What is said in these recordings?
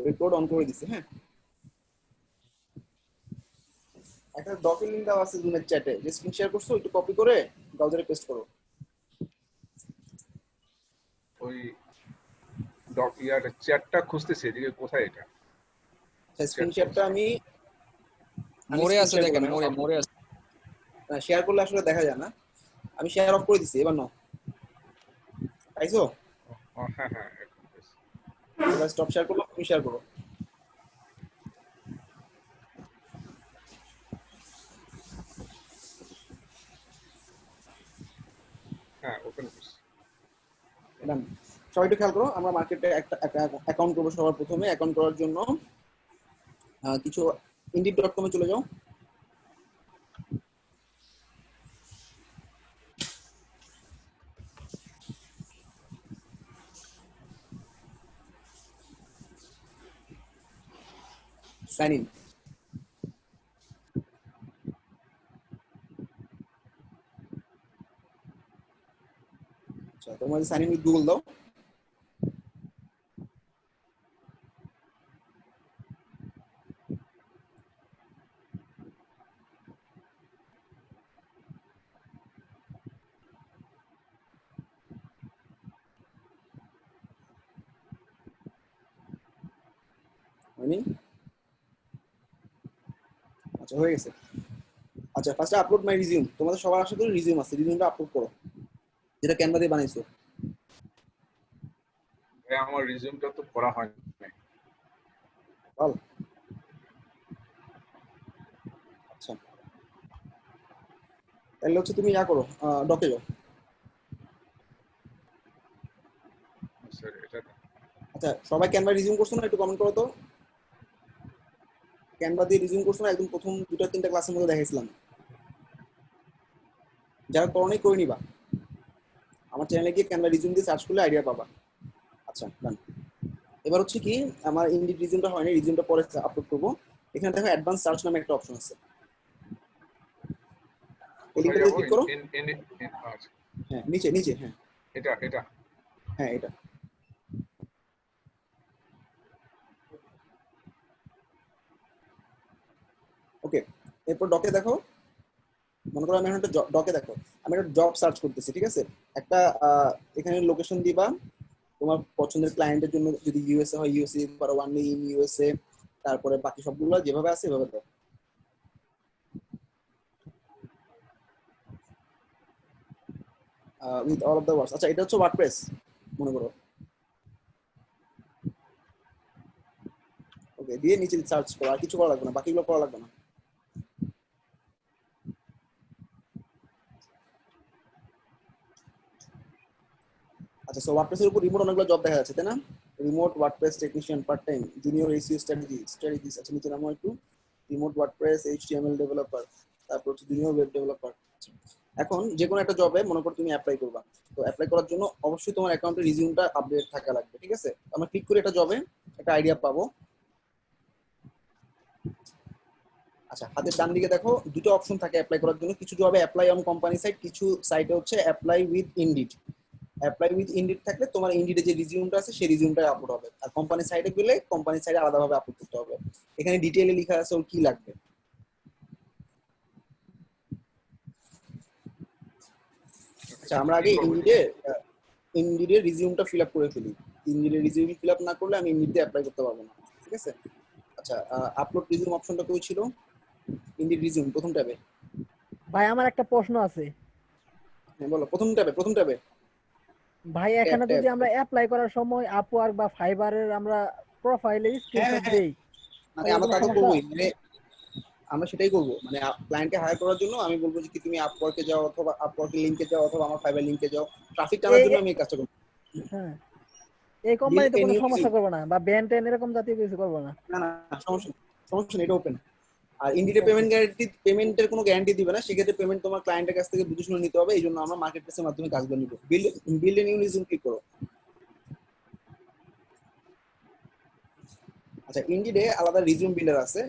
Record on করে দিছি। হ্যাঁ, একটা ডকের লিংক দেওয়া আছে জুমের চ্যাটে, যে স্ক্রিন শেয়ার করছো একটু কপি করে ব্রাউজারে পেস্ট করো। ওই চ্যাটটা খুঁজতেছি, এদিকে কোথায় এটা? স্ক্রিন শেয়ারটা আমি মোড়ে স্ক্রিন আছে, শেয়ার দেখেন করলাম। মোড়ে আছে। শেয়ার করলে আসলে দেখা যায় না, আমি শেয়ার অফ করে দিছি। এবার নাও, পাইছো? হ্যাঁ হ্যাঁ, এখন বেশ। এবার স্টপ শেয়ার করলো, তুমি শেয়ার করো। হ্যাঁ, ওপেন করছি। এটা সবাই একটু খেয়াল করো, আমরা মার্কেটে একটা অ্যাকাউন্ট করবো। সবার প্রথমে অ্যাকাউন্ট করার জন্য কিছু indeed.com এ চলে যাও। Sign in. আচ্ছা, তোমার সাইন ইন উইথ গুগল দাও। হয়নি? আচ্ছা, হয়ে গেছে। আচ্ছা, ফার্স্টে আপলোড মাই রিজিউম। তোমাদের সবার আশা করি রিজিউম আছে, রিজিউমটা আপলোড করো, যেটা ক্যানভা দিয়ে বানাইছো। ভাই আমার রিজিউমটা তো করা হয়নি। বল। আচ্ছা, তাহলে হচ্ছে তুমি ইয়া করো, ডকে যাও। স্যার এটা আচ্ছা, সবাই ক্যানভা রিজিউম করছো না? একটু কমেন্ট করো তো। ক্যানভা দিয়ে রিজিউম করছো না? একদম প্রথম 2-3টা ক্লাসের মধ্যে দেখাইছিলাম। যারা করোনি করে নিবা, আমার চ্যানেলে গিয়ে ক্যানভা রিজিউম দিয়ে সার্চ করলে আইডিয়া পাবা। আচ্ছা, ডান। এবার হচ্ছে কি, আমার ইনডিড রিজিউমটা হয়নি, রিজিউমটা পরে আপলোড করবো। এখানে দেখো অ্যাডভান্স সার্চ নামে একটা অপশন আছে, এই কোথায় লিঙ্কটাতে যাবো? ক্লিক করো। আচ্ছা, হ্যাঁ, নিচে নিচে, হ্যাঁ এটা এটা হ্যাঁ, এটা। ওকে, এরপর ডকে দেখো। মনে করো আমি এখন একটা ডকে দেখো, আমি একটা জব সার্চ করতেছি, ঠিক আছে? একটা এখানে লোকেশন দিবা, তোমার পছন্দের ক্লায়েন্টের জন্য। যদি ইউএসএ হয় ইউএসএ দিতে পারো, ওয়ানলি ইন ইউএসএ। তারপরে বাকি সবগুলো যেভাবে আছে এভাবে দাও। With all of the words. আচ্ছা, এটা হচ্ছে ওয়ার্ডপ্রেস মনে করো। ওকে, দিয়ে নিচে সার্চ করো, আর কিছু করা লাগবে না, বাকিগুলো করা লাগবে না। আচ্ছা, সো ওয়ার্ডপ্রেসের উপর রিমোট অনেকগুলো জব দেখা যাচ্ছে, তাই না? Remote WordPress technician, part time, junior SEO strategies. আচ্ছা, নিচে নামো একটু। রিমোট ওয়ার্ডপ্রেস এইচটিএমএল ডেভেলপার, তারপর হচ্ছে জুনিয়র ওয়েব ডেভেলপার। এখন যে কোনো একটা জবে মনে করো তুমি অ্যাপ্লাই করবা। তো অ্যাপ্লাই করার জন্য অবশ্যই তোমার অ্যাকাউন্টে রিজিউমটা আপডেট থাকা লাগবে, ঠিক আছে? আমরা ক্লিক করে একটা জবে একটা আইডিয়া পাবো। আচ্ছা, হাতের ডান দিকে দেখো দুটো অপশন থাকে অ্যাপ্লাই করার জন্য। কিছু জবে অ্যাপ্লাই অন কোম্পানি সাইট, কিছু সাইটে হচ্ছে apply with indeed. Apply with indeed থাকলে তোমার ইনডিডে যে রিজিউমটা আছে সেই রিজিউমটাই আপলোড হবে, আর কোম্পানি সাইটে গেলে কোম্পানি সাইটে আলাদাভাবে আপলোড করতে হবে। এখানে ডিটেইলে লেখা আছে ওর কি লাগবে। আচ্ছা, আমরা কি আগে করবো? ইনডিডের রিজিউমটা ফিল আপ করে ফেলি। ইনডিডের রিজিউম ফিল আপ না করলে আমি ইনডিডে অ্যাপ্লাই করতে পারবো না, ঠিক আছে? আচ্ছা, আপলোড রিজিউম অপশনটা কই ছিল? ইনডিড রিজিউম প্রথম ট্যাবে। ভাই আমার একটা প্রশ্ন আছে। হ্যাঁ, বলো। প্রথম ট্যাবে ভাই ট্যাব এখানে ট্যাব। যদি আমরা অ্যাপ্লাই করার সময় আপওয়ার্ক বা ফাইবারের আমরা প্রোফাইলের হ্যাঁ স্ক্রিনশট হ্যাঁ, দেই, মানে তাহলে আমরা কোনো তা তো সমস্যা? করবোই, মানে আমরা সেটাই করবো। মানে ক্লায়েন্টকে হায়ার করার জন্য আমি বলবো যে কি তুমি আপওয়ার্কে যাও, অথবা আপওয়ার্কের লিংকে যাও, অথবা আমার ফাইবার লিংকে যাও। ট্রাফিক টানার এই জন্য আমি এই কাজটা করবো। হ্যাঁ, এই বিল কোম্পানিতে এ কোনো নিউ সমস্যা রিজিউম। করবো না, বা ব্যান ট্যান এরকম জাতীয় কিছু করবো না। না না, সমস্যা নেই, সমস্যা নেই, এটা ওপেন। আর ইন্ডিডে ঠিক আছে। পেমেন্টের কোনো গ্যারান্টি দিবে না, সেক্ষেত্রে পেমেন্ট তোমার ক্লায়েন্টের কাছ থেকে বুঝে শুনে নিতে হবে। এই জন্য আমরা মার্কেট প্লেসের মাধ্যমে কাজগুলো নিবো। বিল এ নিউ রিজিউম ক্লিক করো। আচ্ছা, ইন্ডিডে আলাদা রিজিউম বিল্ডার আছে,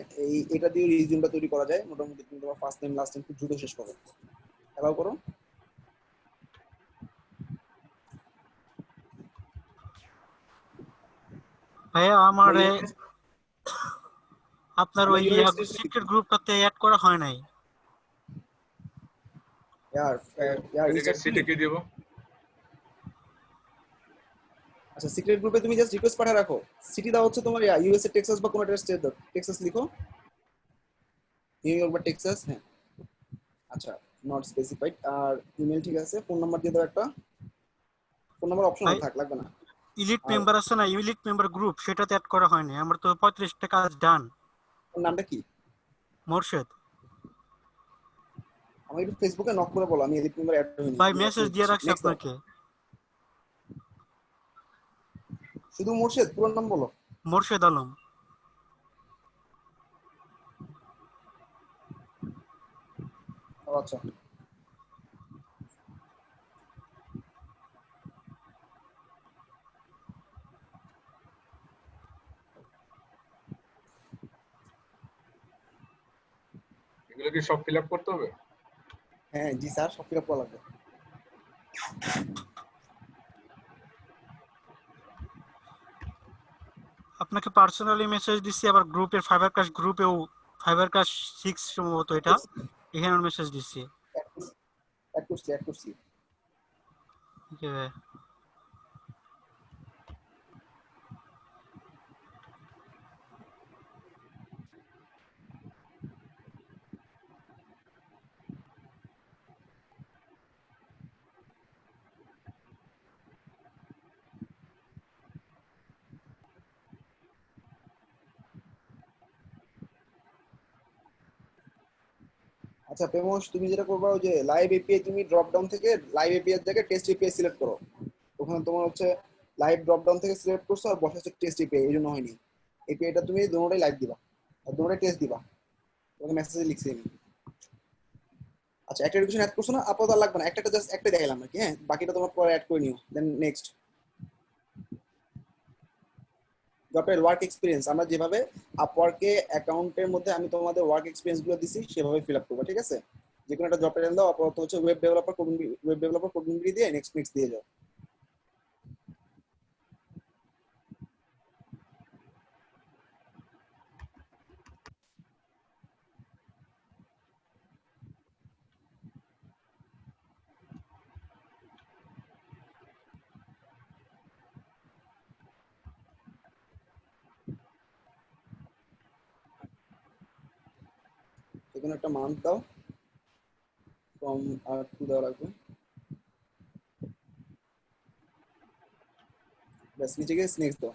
এটা দিয়ে রিজিউমটা তৈরি করা যায় মোটামুটি। তুমি তোমার ফার্স্ট নেম লাস্ট নেম খুব দ্রুত শেষ করো। অ্যালাউ করো। ভাইয়া আমারে আপনার আমরা ওই ইউনিভার্সিটি সিক্রেট গ্রুপটাতে অ্যাড করা হয় নাই। यार यार এদিকে ইনস্টাগ্রাম সিটে কি দিব? আচ্ছা সিক্রেট গ্রুপে তুমি জাস্ট রিকোয়েস্ট পাঠিয়ে রাখো। সিটি দাও হচ্ছে তোমার ইউএসএ টেক্সাস বা কোনো একটা স্টেট দাও, টেক্সাস লিখো, নিউ ইয়র্ক বা টেক্সাস। হ্যাঁ আচ্ছা, নট স্পেসিফাইড। আর ইমেল ঠিক আছে, ফোন নাম্বার দিয়ে দাও একটা, ফোন নাম্বার অপশনাল ভাই থাক, লাগবে না। ইলিট আর মেম্বার আছে না, ইলিট মেম্বার গ্রুপ, সেটাতে অ্যাড করা হয়নি। আমার তো 35টা কাজ ডান। ওর নামটা কি? মোরশেদ আমি একটু ফেসবুকে নক করে বলো আমি এডিট মেম্বার অ্যাড হইনি, ভাই, আমি অ্যাড মেসেজ করে দিয়ে দিচ্ছি। রাখছি নেক্সট দাও, আপনাকে। শুধু মোর্শেদ, পুরো নাম বলো। মোরশেদ আলম। ও আচ্ছা, এগুলো কি সব ফিল আপ করতে হবে? হ্যাঁ জি স্যার, সব ফিল আপ করা লাগবে। আপনাকে পার্সোনালি মেসেজ দিচ্ছি, আবার গ্রুপের ফাইবার ক্লাস গ্রুপেও, ফাইবার ক্লাস 6 সম্ভবত এটা, এখানেও মেসেজ দিচ্ছি। অ্যাড করছি। ওকে ভাই। আচ্ছা প্রেমোস, তুমি যেটা করবা ওই যে লাইভ এপিআই, তুমি ড্রপ ডাউন থেকে লাইভ এপিআই থেকে টেস্ট এপিআই সিলেক্ট করো। ওখানে তোমার হচ্ছে লাইভ ড্রপ ডাউন থেকে সিলেক্ট করছো আর বসে হচ্ছে টেস্ট এপিআই, এই জন্য হয়নি। এপিআইটা তুমি দুটোটাই লাইভ দিবা আর দুটোটাই টেস্ট দিবা, তোমাকে মেসেজে লিখছি আমি। আচ্ছা একটা এডুকেশন অ্যাড করছো না, আপাতত আর লাগবে না, একটা জাস্ট একটা দেখাইলাম নাকি, হ্যাঁ বাকিটা তোমার পরে অ্যাড করে নিও। দেন নেক্সট, জবের ওয়ার্ক এক্সপিরিয়েন্স, আমরা যেভাবে আপওয়ার্কে অ্যাকাউন্টের মধ্যে আমি তোমাদের ওয়ার্ক এক্সপিরিয়েন্স গুলো দিছি সেভাবে ফিল আপ করবো, ঠিক আছে? যে কোনো একটা জব টাইটেল দাও, আপাতত হচ্ছে ওয়েব ডেভেলপার কোডিং দিয়ে নেক্সট দিয়ে যাও। যে কোনো একটা মান্থ দাও, ফ্রম আর টু দেওয়া লাগবে। ব্যাস, নিচে গিয়ে নেক্সট দাও,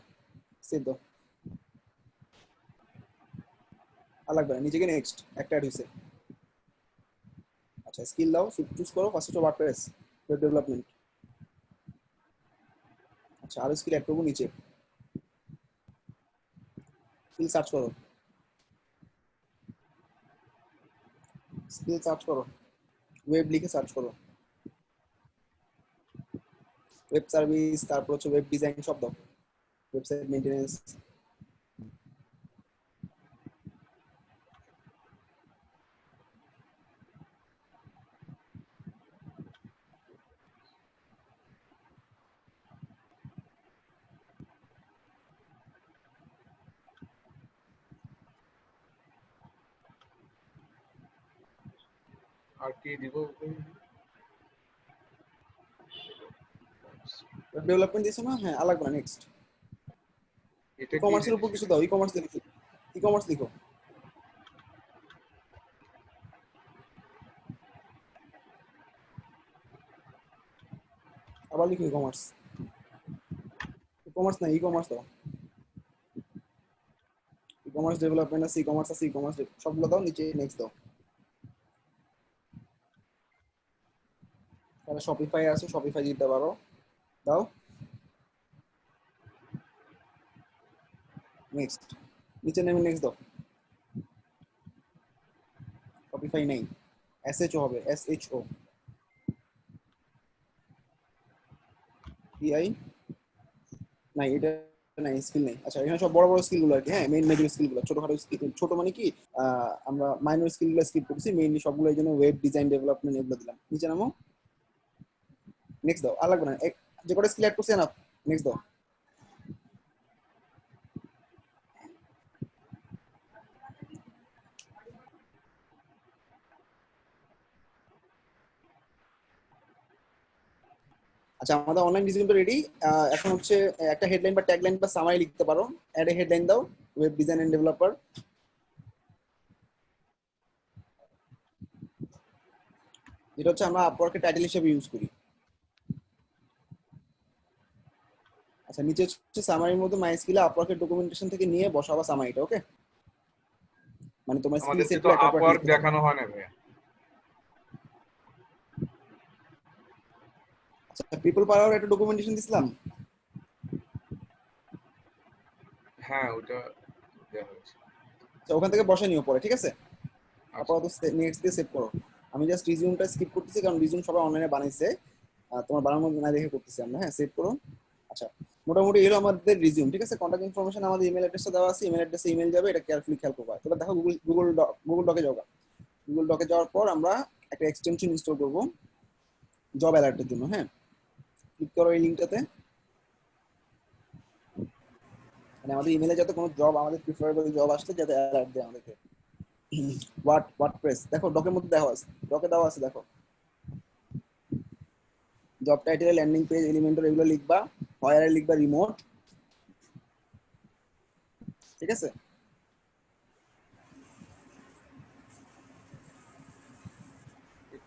সেভ দাও, আর লাগবে না, নিচে গিয়ে নেক্সট একটা অ্যাড হয়েছে। আচ্ছা স্কিল দাও, চুজ করো, ফার্স্ট হচ্ছে ওয়ার্ডপ্রেস ওয়েব ডেভেলপমেন্ট। আচ্ছা আরো স্কিল অ্যাড করবো নিচে, স্কিল সার্চ করো, স্কিল সার্চ করো, ওয়েব লিখে সার্চ করো, ওয়েব সার্ভিস, তারপর হচ্ছে ওয়েব ডিজাইন সব দাও, ওয়েবসাইট মেইনটেনেন্স। আর কি দিব? ওয়েব ডেভেলপমেন্ট দিছো না? হ্যাঁ, আর লাগবে না, নেক্সট। এটা ই কি কমার্সের উপর জিনিস? কিছু দাও, ই কমার্স লিখো, ই কমার্স লিখো, আবার লিখো ই কমার্স, ই কমার্স না, ই কমার্স দাও, ই কমার্স ডেভেলপমেন্ট আছে, ই কমার্স আছে, ই কমার্স সবগুলো দাও, নিচে নেক্সট দাও। তাহলে শপিফাই আছে, শপিফাই দিতে পারো, দাও নেক্সট, নিচে নেমে নেক্সট দাও। শপিফাই নেই, এসএচও হবে, এসএচও, পিআই নাই, এটা নাই, স্কিল নেই। আচ্ছা এখানে সব বড় বড় স্কিল গুলো আর কি, হ্যাঁ মেইন মেজর স্কিল গুলো, ছোটখাটো স্কিল, ছোট মানে কি আমরা মাইনর স্কিল গুলো স্কিপ করছি, মেইনলি সবগুলো এই জন্য ওয়েব ডিজাইন ডেভেলপমেন্ট এগুলো দিলাম। নিচে নামো, নেক্সট দাও, আর লাগবে না, যে কটা স্কিল অ্যাড করছে না, নেক্সট দাও। আচ্ছা আমাদের অনলাইন রিজিউমটা রেডি। এখন হচ্ছে একটা হেডলাইন বা ট্যাগলাইন বা সামারি লিখতে পারো। অ্যাড এ হেডলাইন দাও, ওয়েব ডিজাইন এন্ড ডেভেলপার। এটা হচ্ছে আমরা আপওয়ার্কে টাইটেল হিসেবে ইউজ করি। আচ্ছা নিচে হচ্ছে সামারির মধ্যে মাইস্কিলে আপওয়ার্কের ডকুমেন্টেশন থেকে নিয়ে বসাবা সামারিটা, ওকে? মানে তোমার স্কিল আমাদেরকে তো সেটগুলো একটা পর আপওয়ার্ক লিখতে থাকো। দেখানো হয় না ভাইয়া। আচ্ছা পিপল পাওয়ার একটা ডকুমেন্টেশন দিছিলাম। হ্যাঁ ওটা দেওয়া হয়েছে। আচ্ছা ওখান থেকে বসে নিও পরে, ঠিক আছে? আচ্ছা আপাতত নেক্সট দিয়ে সেভ করো। আমি জাস্ট রিজিউমটা স্কিপ করতেছি কারণ রিজিউম সবাই অনলাইনে বানাইছে, তোমার বানানোর না দেখে করতেছি আমরা। হ্যাঁ সেভ করো। আচ্ছা মোটামুটি এলো আমাদের রিজিউম, ঠিক আছে? কন্টাক্ট ইনফরমেশন আমাদের ইমেল অ্যাড্রেসটা দেওয়া আছে, ইমেল অ্যাড্রেসে ইমেল যাবে, এটা কেয়ারফুলি খেয়াল করবা। এবার দেখো গুগল ডকে যাও। গুগল ডকে যাওয়ার পর আমরা একটা এক্সটেনশন ইনস্টল করব জব অ্যালার্টের জন্য। হ্যাঁ ক্লিক করো এই লিঙ্কটাতে। মানে আমাদের ইমেলে যাতে কোনো জব, আমাদের প্রিফারেবল জব আসছে যাতে অ্যালার্ট দেয় আমাদেরকে। ওয়ার্ডপ্রেস দেখো ডকের মধ্যে দেওয়া আছে, ডকে দেওয়া আছে দেখো। Job title, landing page, Elementor এগুলো লিখবা, হোয়ারে লিখবা রিমোট, ঠিক আছে?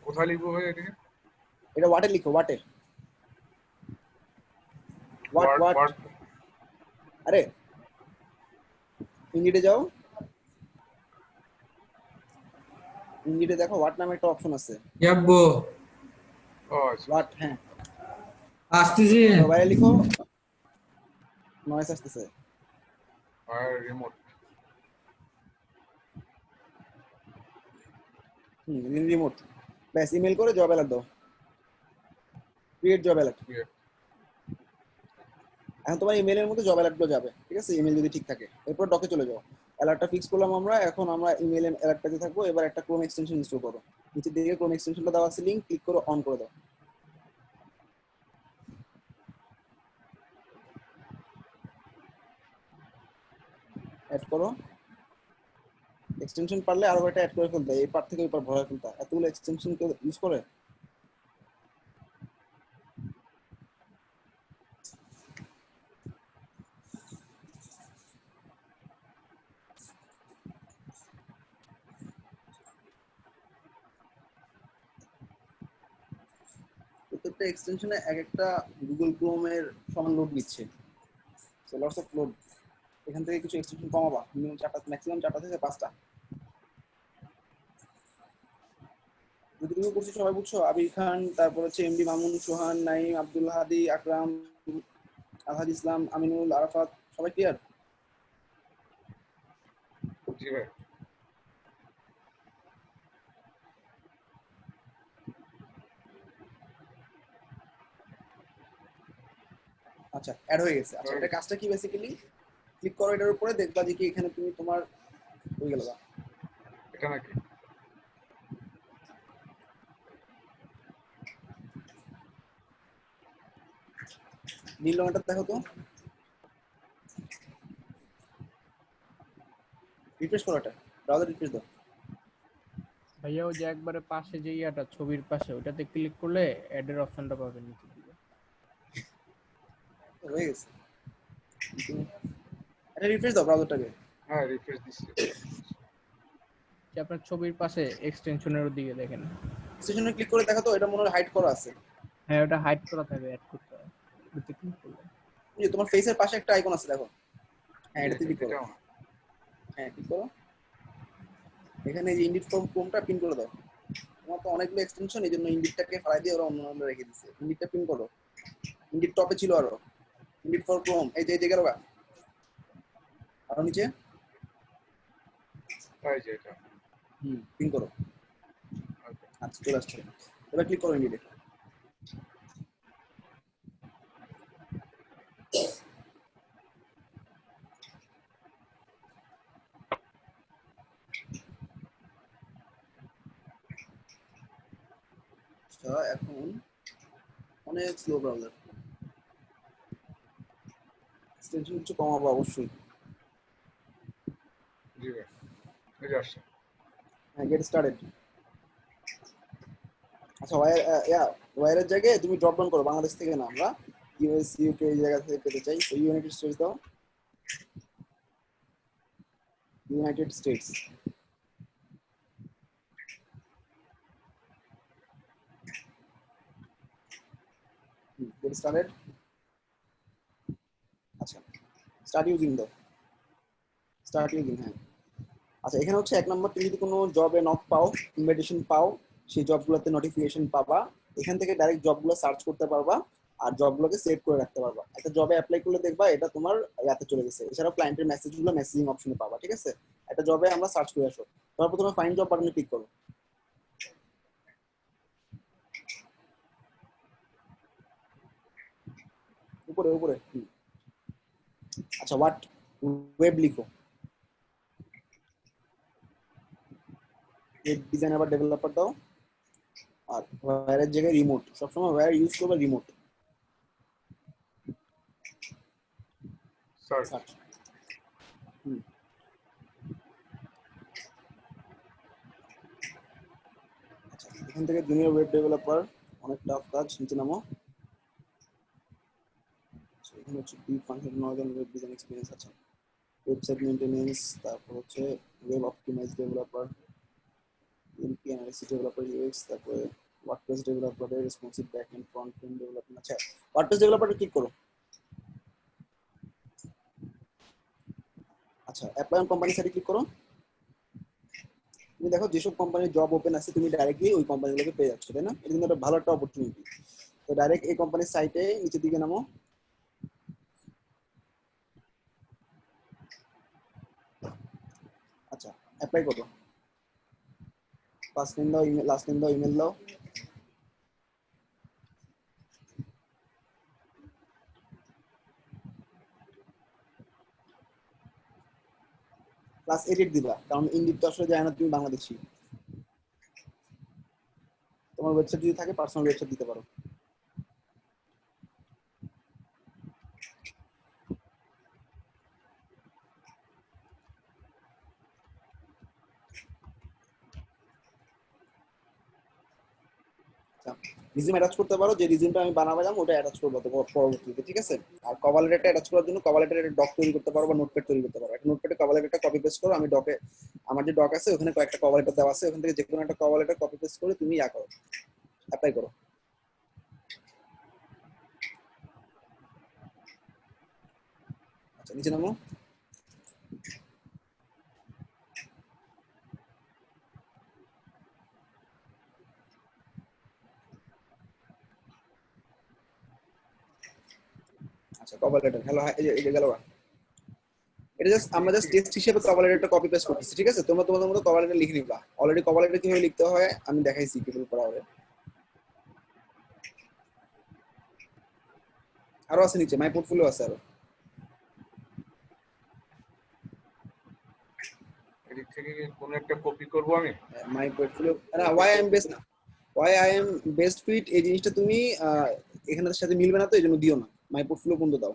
কোথায় লিখবো ভাই এটাকে? এটা ওয়াটে লিখো, ওয়াটে। ওয়াট ওয়ার্ড ওয়াট ওয়ার্ড আরে ইন্ডিটে যাও, ইন্ডিটে দেখো ওয়াট নামে একটা অপশন আছে। ইয়াব্বো ও আচ্ছা ওয়াট, হ্যাঁ আসতেছি। বাইরে লিখো, নয়েস আসতেছে। আর রিমোট। রিমোট, ব্যাস ইমেল করে জব অ্যালার্ট দাও, ক্রিয়েট জব অ্যালার্ট। এখন তোমার ইমেলের মধ্যে জব অ্যালার্টগুলো যাবে, ঠিক আছে? ইমেল যদি ঠিক থাকে। এরপর ডকে চলে যাও। অ্যালার্টটা ফিক্স করলাম আমরা, এখন আমরা ইমেল অ্যালার্ট পেতে থাকবো। এবার একটা ক্রোম এক্সটেনশন ইনস্টল করো। নিচের দিকে ক্রোম এক্সটেনশনটা দেওয়া আছে, লিংক ক্লিক করো, অন করে দাও। অ্যাড করো এক্সটেনশন, পারলে আরো একটা অ্যাড করে ফেলতে, এই পার থেকে ওই পার ভরে ফেলতে। এতগুলো এক্সটেনশন কেউ ইউজ করে? প্রত্যেকটা এক্সটেনশনে এক একটা গুগল ক্রোমের সমান লোড নিচ্ছে, সো লটস অফ লোড। এখান থেকে কিছু এক্সটেনশন কমাবা, মিনিমাম 4টা, ম্যাক্সিমাম 4টা থেকে 5টা। যতটুকু করছি সবাই বুঝছো? আবির খান, তারপর হচ্ছে এমডি মামুন, সোহান, নাইম, আব্দুল হাদি, আকরাম, আলহাজ ইসলাম, আমিনুল, আরাফাত, সবাই ক্লিয়ার? জি ভাই। আচ্ছা অ্যাড হয়ে গেছে। আচ্ছা এটা কাজটা কি বেসিক্যালি? ক্লিক করো এটার উপরে, দেখবা যে কি এখানে তুমি তোমার হয়ে গেল। এটা নাকি? নীল রঙটা দেখো তো, রিফ্রেশ করো, এটা ব্রাউজার রিফ্রেশ দাও। ভাইয়া ওই যে একবারে পাশে যে ইয়াটা ছবির পাশে ওটাতে ক্লিক করলে অ্যাড এর অপশনটা পাবেন নিচে দিকে। হয়ে গেছে, এটা রিফ্রেশ দাও ব্রাউজারটাকে। হ্যাঁ রিফ্রেশ দিচ্ছি। যে আপনার ছবির পাশে এক্সটেনশনের দিকে দেখেন। স্টেশনে ক্লিক করে দেখো তো, এটা মনে হয় হাইড করা আছে। হ্যাঁ ওটা হাইড করা থাকে, অ্যাড করতে হয়। ওটাতে ক্লিক করলে এই যে তোমার ফেসের পাশে একটা আইকন আছে দেখো, হ্যাঁ এটাতে ক্লিক করো। এটাও না। হ্যাঁ ক্লিক করো, এখানে এই যে ইন্ডিট ফর্ম ক্রোমটা পিন করে দাও। তোমার তো অনেকগুলো এক্সটেনশন, এই জন্য ইন্ডিটটাকে ফালাই দিয়ে ওরা অন্য রেখে দিচ্ছে। ইন্ডিটটা পিন করো, ইন্ডিট টপে ছিল আরো, ইন্ডিট ফর ক্রোম, এই যে গেল গা, আরো নিচে। তাই যে এটা। পিন করো। ওকে। আচ্ছা চলে আসছে, এবার ক্লিক করো ইন্ডিটে। এখন অনেক স্লো ব্রাউজার, এক্সটেনশন কিছু কমাবো অবশ্যই। জি ভাই। এই যে আসছে। হ্যাঁ গেট স্টার্টেড। আচ্ছা ওয়ারের জায়গায় তুমি ড্রপ ডাউন করো, বাংলাদেশ থেকে না, আমরা ইউএস ইউকে এই জায়গা থেকে পেতে চাই, তো ইউনাইটেড স্টেটস দাও, ইউনাইটেড স্টেটস। Get started. আচ্ছা স্টার্ট ইউজিং দাও, স্টার্ট ইউজিং, হ্যাঁ। আচ্ছা এখানে হচ্ছে 1 নম্বর, তুমি যদি কোনো জবে নক পাও, ইনভাইটেশন পাও, সেই জবগুলোতে নোটিফিকেশন পাবা, এখান থেকে ডাইরেক্ট জবগুলো সার্চ করতে পারবা আর জবগুলোকে সেভ করে রাখতে পারবা। একটা জবে অ্যাপ্লাই করলে দেখবা এটা তোমার ইয়াতে চলে গেছে। এছাড়াও ক্লায়েন্টের মেসেজগুলো মেসেজিং অপশনে পাবা, ঠিক আছে? একটা জবে আমরা সার্চ করে আসো, তারপর তুমি ফাইন্ড জব বাটনে ক্লিক করো। উপরে উপরে, আচ্ছা হোয়াট ওয়েব লিখো, ওয়েব ডিজাইনার বা ডেভেলপার দাও, আর ওয়্যারের জায়গায় রিমোট, সবসময় ওয়্যার ইউজ করবে, রিমোট সার্চ। সার্চ। আচ্ছা এখান থেকে জুনিয়র ওয়েব ডেভেলপার, অনেক টাফ কাজ, নিচে নামো। আচ্ছা, এখানে হচ্ছে deep function normal web design experience আছে, ওয়েবসাইট মেইনটেনেন্স, তারপর হচ্ছে web optimise developer, MP analysis developer, UX, তারপরে WordPress developer, responsive back end front end development. আচ্ছা ওয়ার্ডপ্রেস ডেভেলপারে ক্লিক করো। আচ্ছা অ্যাপ্লাই অন কোম্পানি সাইটে ক্লিক করো। তুমি দেখো যেসব কোম্পানির জব ওপেন আছে তুমি ডাইরেক্টলি ওই কোম্পানিগুলোকে পেয়ে যাচ্ছ, তাই না? এটা কিন্তু একটা ভালো একটা অপরচুনিটি। তো ডাইরেক্ট এই কোম্পানির সাইটে নিচের দিকে নামো। আচ্ছা অ্যাপ্লাই করো, ফার্স্ট নেম দাও, ইমেল, লাস্ট নেম দাও, ইমেল দাও। প্লাস এডিট দিবা, কারণ ইন্ডিট তো আসলে যায় না, তুমি বাংলাদেশি। তোমার ওয়েবসাইট যদি থাকে পার্সোনাল ওয়েবসাইট দিতে পারো। রিজিউম অ্যাটাচ করতে পারো, যে রিজিউমটা আমি বানাবাম ওটা অ্যাটাচ করবো তো পরবর্তীতে, ঠিক আছে? আর কভার লেটারটা অ্যাটাচ করার জন্য কভার লেটার একটা ডক তৈরি করতে পারো বা নোটপ্যাড তৈরি করতে পারো। একটা নোটপ্যাডে কভার লেটারটা কপি পেস্ট করো, আমি ডকে, আমার যে ডক আছে ওখানে কয়েকটা কভার লেটার দেওয়া আছে, ওখান থেকে যে কোনো একটা কভার লেটার কপি পেস্ট করে তুমি ইয়া করো, অ্যাপ্লাই করো। আচ্ছা নিচে নামো। আচ্ছা কভার লেটার, হ্যালো, এই যে গেল। এটা জাস্ট আমরা জাস্ট টেস্ট হিসেবে কভার লেটারটা কপি পেস্ট করতেছি, ঠিক আছে? তোমরা তোমাদের মতো কভার লেটার লিখে নিবা। অলরেডি কভার লেটার কিভাবে লিখতে হয় আমি দেখাইছি পিপল পড়া হবে। আরো আছে নিচে, মাই পোর্টফোলিও আছে আরো। এদিক থেকে কোন একটা কপি করব আমি। মাই পোর্টফোলিও না, why I am best, why I am best fit, এই জিনিসটা তুমি এখানের সাথে মিলবে না, তো এই জন্য দিও না, মাই পোর্টফোলিও বন্ধ দাও।